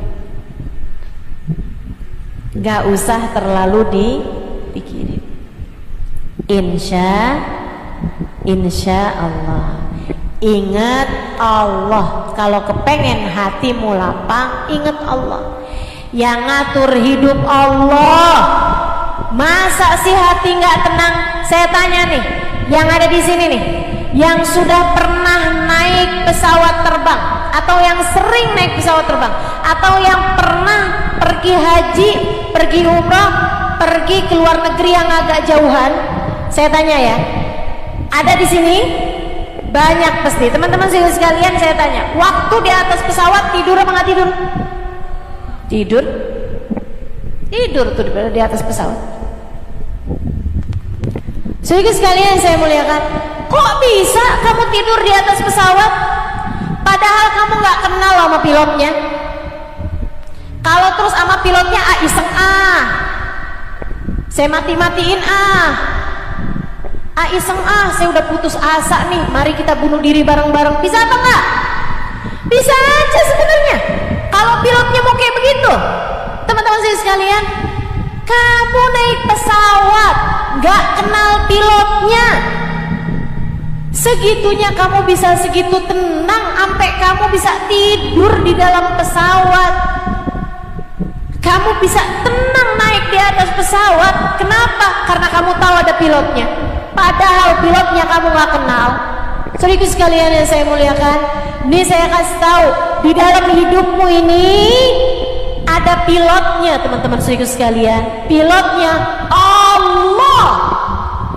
[SPEAKER 1] nggak usah terlalu dipikirin. Insya Allah. Ingat Allah. Kalau kepengen hatimu lapang, ingat Allah. Yang ngatur hidup Allah. Masa sih hati nggak tenang? Saya tanya nih, yang ada di sini nih, yang sudah pernah naik pesawat terbang, atau yang sering naik pesawat terbang, atau yang pernah pergi haji, pergi umrah, pergi ke luar negeri yang agak jauhan, saya tanya ya, ada di sini banyak pasti teman-teman sekalian. Saya tanya, waktu di atas pesawat tidur apa nggak tidur? Tidur tuh di atas pesawat. Sekalian saya muliakan, kok bisa kamu tidur di atas pesawat padahal kamu nggak kenal sama pilotnya? Kalau terus sama pilotnya iseng saya mati-matiin iseng saya udah putus asa nih, mari kita bunuh diri bareng-bareng, bisa apa enggak? Bisa aja sebenarnya kalau pilotnya mau kayak begitu. Teman-teman saya sekalian, kamu naik pesawat nggak kenal pilotnya, segitunya kamu bisa segitu tenang sampai kamu bisa tidur di dalam pesawat, kamu bisa tenang naik di atas pesawat. Kenapa? Karena kamu tahu ada pilotnya, padahal pilotnya kamu nggak kenal. Saudaraku sekalian yang saya muliakan, ini saya kasih tahu, di dalam hidupmu ini ada pilotnya teman-teman saudaraku sekalian, pilotnya Allah.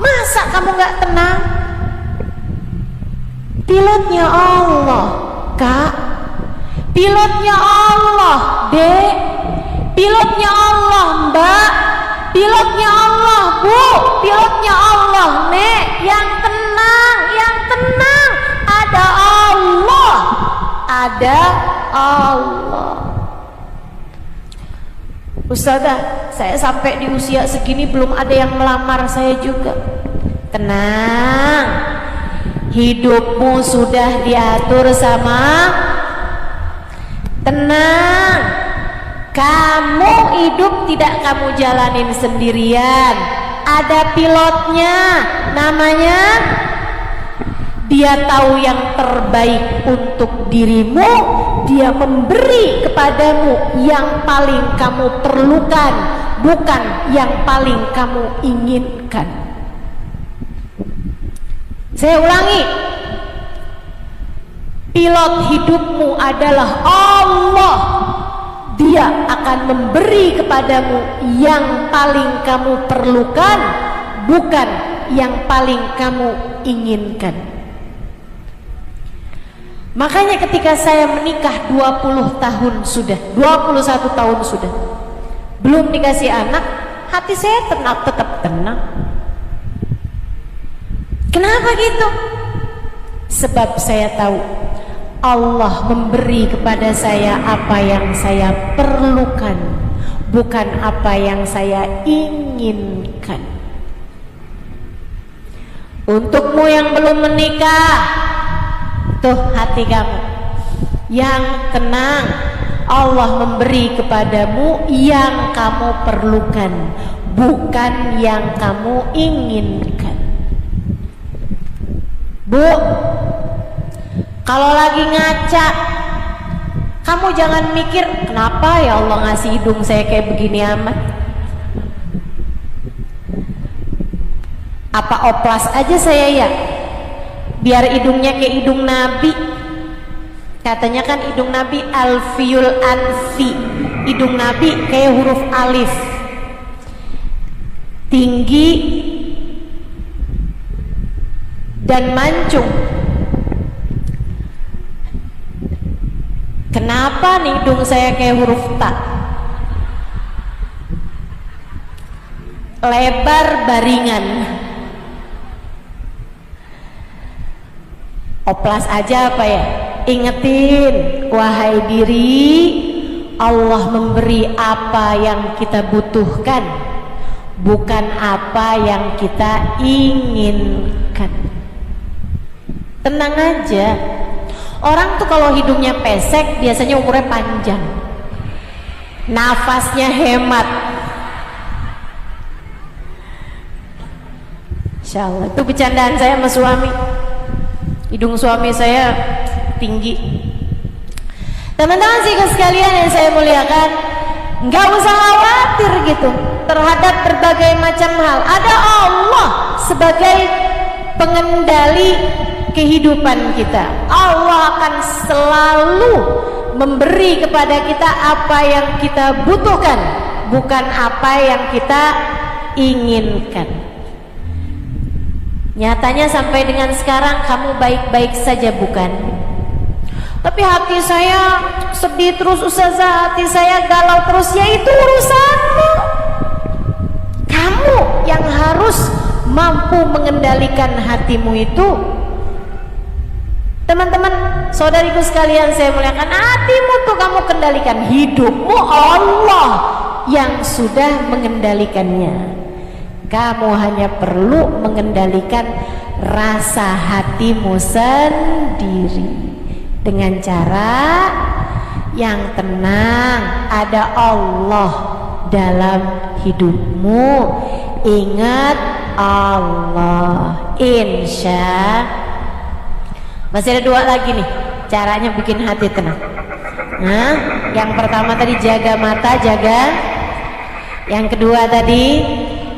[SPEAKER 1] Masa kamu nggak tenang? Pilotnya Allah, Kak. Pilotnya Allah, Dek. Pilotnya Allah, Mbak. Pilotnya Allah, Bu. Pilotnya Allah, Nek. Yang tenang. Ada Allah. Ada Allah. Ustazah, saya sampai di usia segini belum ada yang melamar saya juga. Tenang, hidupmu sudah diatur sama. Tenang, kamu hidup tidak kamu jalanin sendirian, ada pilotnya, namanya dia tahu yang terbaik untuk dirimu. Dia memberi kepadamu yang paling kamu perlukan, bukan yang paling kamu inginkan. Saya ulangi, pilot hidupmu adalah Allah. Dia akan memberi kepadamu yang paling kamu perlukan, bukan yang paling kamu inginkan. Makanya ketika saya menikah 21 tahun sudah, belum dikasih anak, hati saya tetap tenang. Kenapa gitu? Sebab saya tahu Allah memberi kepada saya apa yang saya perlukan, bukan apa yang saya inginkan. Untukmu yang belum menikah, tuh hati kamu yang tenang, Allah memberi kepadamu yang kamu perlukan, bukan yang kamu inginkan. Bu, kalau lagi ngaca, kamu jangan mikir kenapa ya Allah ngasih hidung saya kayak begini amat. Apa oplas aja saya ya, biar hidungnya kayak hidung Nabi. Katanya kan hidung Nabi alfiul anfi, hidung Nabi kayak huruf alif, tinggi dan mancung. Kenapa nih hidung saya kayak huruf ta? lebar baringan. Oplas aja apa ya? Ingetin, wahai diri, Allah memberi apa yang kita butuhkan, bukan apa yang kita inginkan. Tenang aja. Orang tuh kalau hidungnya pesek biasanya umurnya panjang, nafasnya hemat. Insya Allah. Itu bercandaan saya sama suami. Hidung suami saya tinggi. Teman-teman sih sekalian yang saya muliakan, nggak usah khawatir gitu terhadap berbagai macam hal. Ada Allah sebagai pengendali kehidupan kita. Allah akan selalu memberi kepada kita apa yang kita butuhkan, bukan apa yang kita inginkan. Nyatanya sampai dengan sekarang kamu baik-baik saja, bukan? Tapi hati saya sedih terus Ustazah, hati saya galau terus. Ya itu urusanmu. Kamu yang harus mampu mengendalikan hatimu itu. Teman-teman, saudariku sekalian saya muliakan, hatimu tuh kamu kendalikan. Hidupmu Allah yang sudah mengendalikannya. Kamu hanya perlu mengendalikan rasa hatimu sendiri dengan cara yang tenang. Ada Allah dalam hidupmu. Ingat Allah. Insya masih ada dua lagi nih caranya bikin hati tenang. Nah, yang pertama tadi jaga mata, jaga. Yang kedua tadi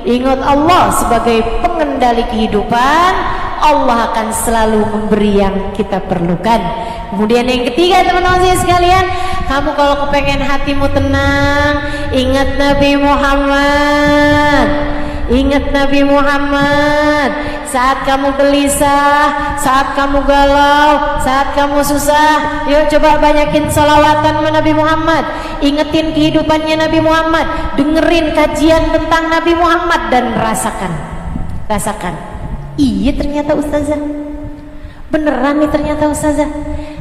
[SPEAKER 1] ingat Allah sebagai pengendali kehidupan. Allah akan selalu memberi yang kita perlukan. Kemudian yang ketiga teman-teman sekalian, kamu kalau kepengen hatimu tenang, ingat Nabi Muhammad. Ingat Nabi Muhammad. Saat kamu gelisah, saat kamu galau, saat kamu susah, yuk coba banyakin salawatan Nabi Muhammad. Ingetin kehidupannya Nabi Muhammad. Dengerin kajian tentang Nabi Muhammad dan rasakan. Rasakan. Iya ternyata Ustazah, beneran nih ternyata Ustazah,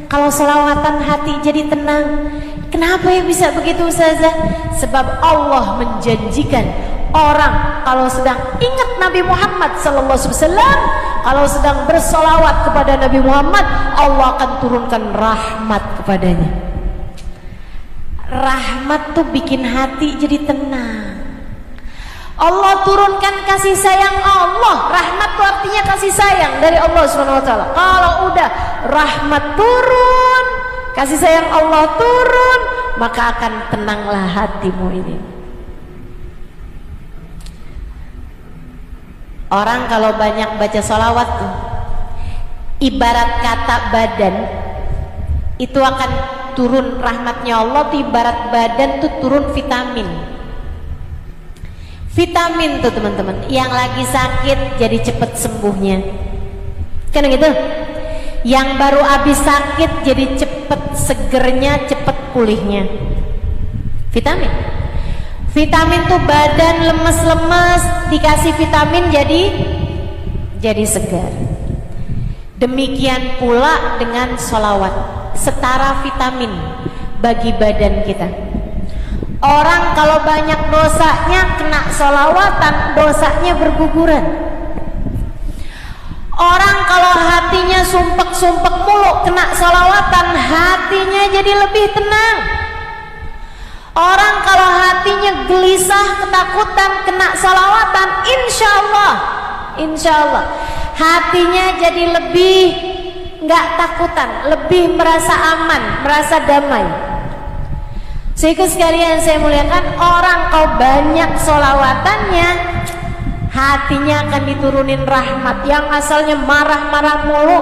[SPEAKER 1] kalau salawatan hati jadi tenang. Kenapa ya bisa begitu Ustazah? Sebab Allah menjanjikan orang kalau sedang ingat Nabi Muhammad sallallahu alaihi wasallam, kalau sedang bersolawat kepada Nabi Muhammad, Allah akan turunkan rahmat kepadanya. Rahmat tuh bikin hati jadi tenang. Allah turunkan kasih sayang Allah. Rahmat tuh artinya kasih sayang dari Allah Subhanahu wa taala. Kalau udah rahmat turun, kasih sayang Allah turun, maka akan tenanglah hatimu ini. Orang kalau banyak baca sholawat tuh, ibarat kata badan itu akan turun rahmatnya Allah tuh, ibarat badan tuh turun vitamin. Vitamin tuh teman-teman, yang lagi sakit jadi cepet sembuhnya, kan gitu. Yang baru habis sakit jadi cepet segernya, cepet pulihnya. Vitamin. Vitamin tuh badan lemes-lemes, dikasih vitamin jadi segar. Demikian pula dengan sholawat, setara vitamin bagi badan kita. Orang kalau banyak dosanya kena sholawatan, dosanya berguguran. Orang kalau hatinya sumpek-sumpek mulu, kena sholawatan, hatinya jadi lebih tenang. Orang kalau hatinya gelisah, ketakutan, kena sholawatan, insya Allah hatinya jadi lebih nggak takutan, lebih merasa aman, merasa damai. Sehingga sekalian saya muliakan, orang kalau banyak sholawatannya, hatinya akan diturunin rahmat. Yang asalnya marah-marah mulu,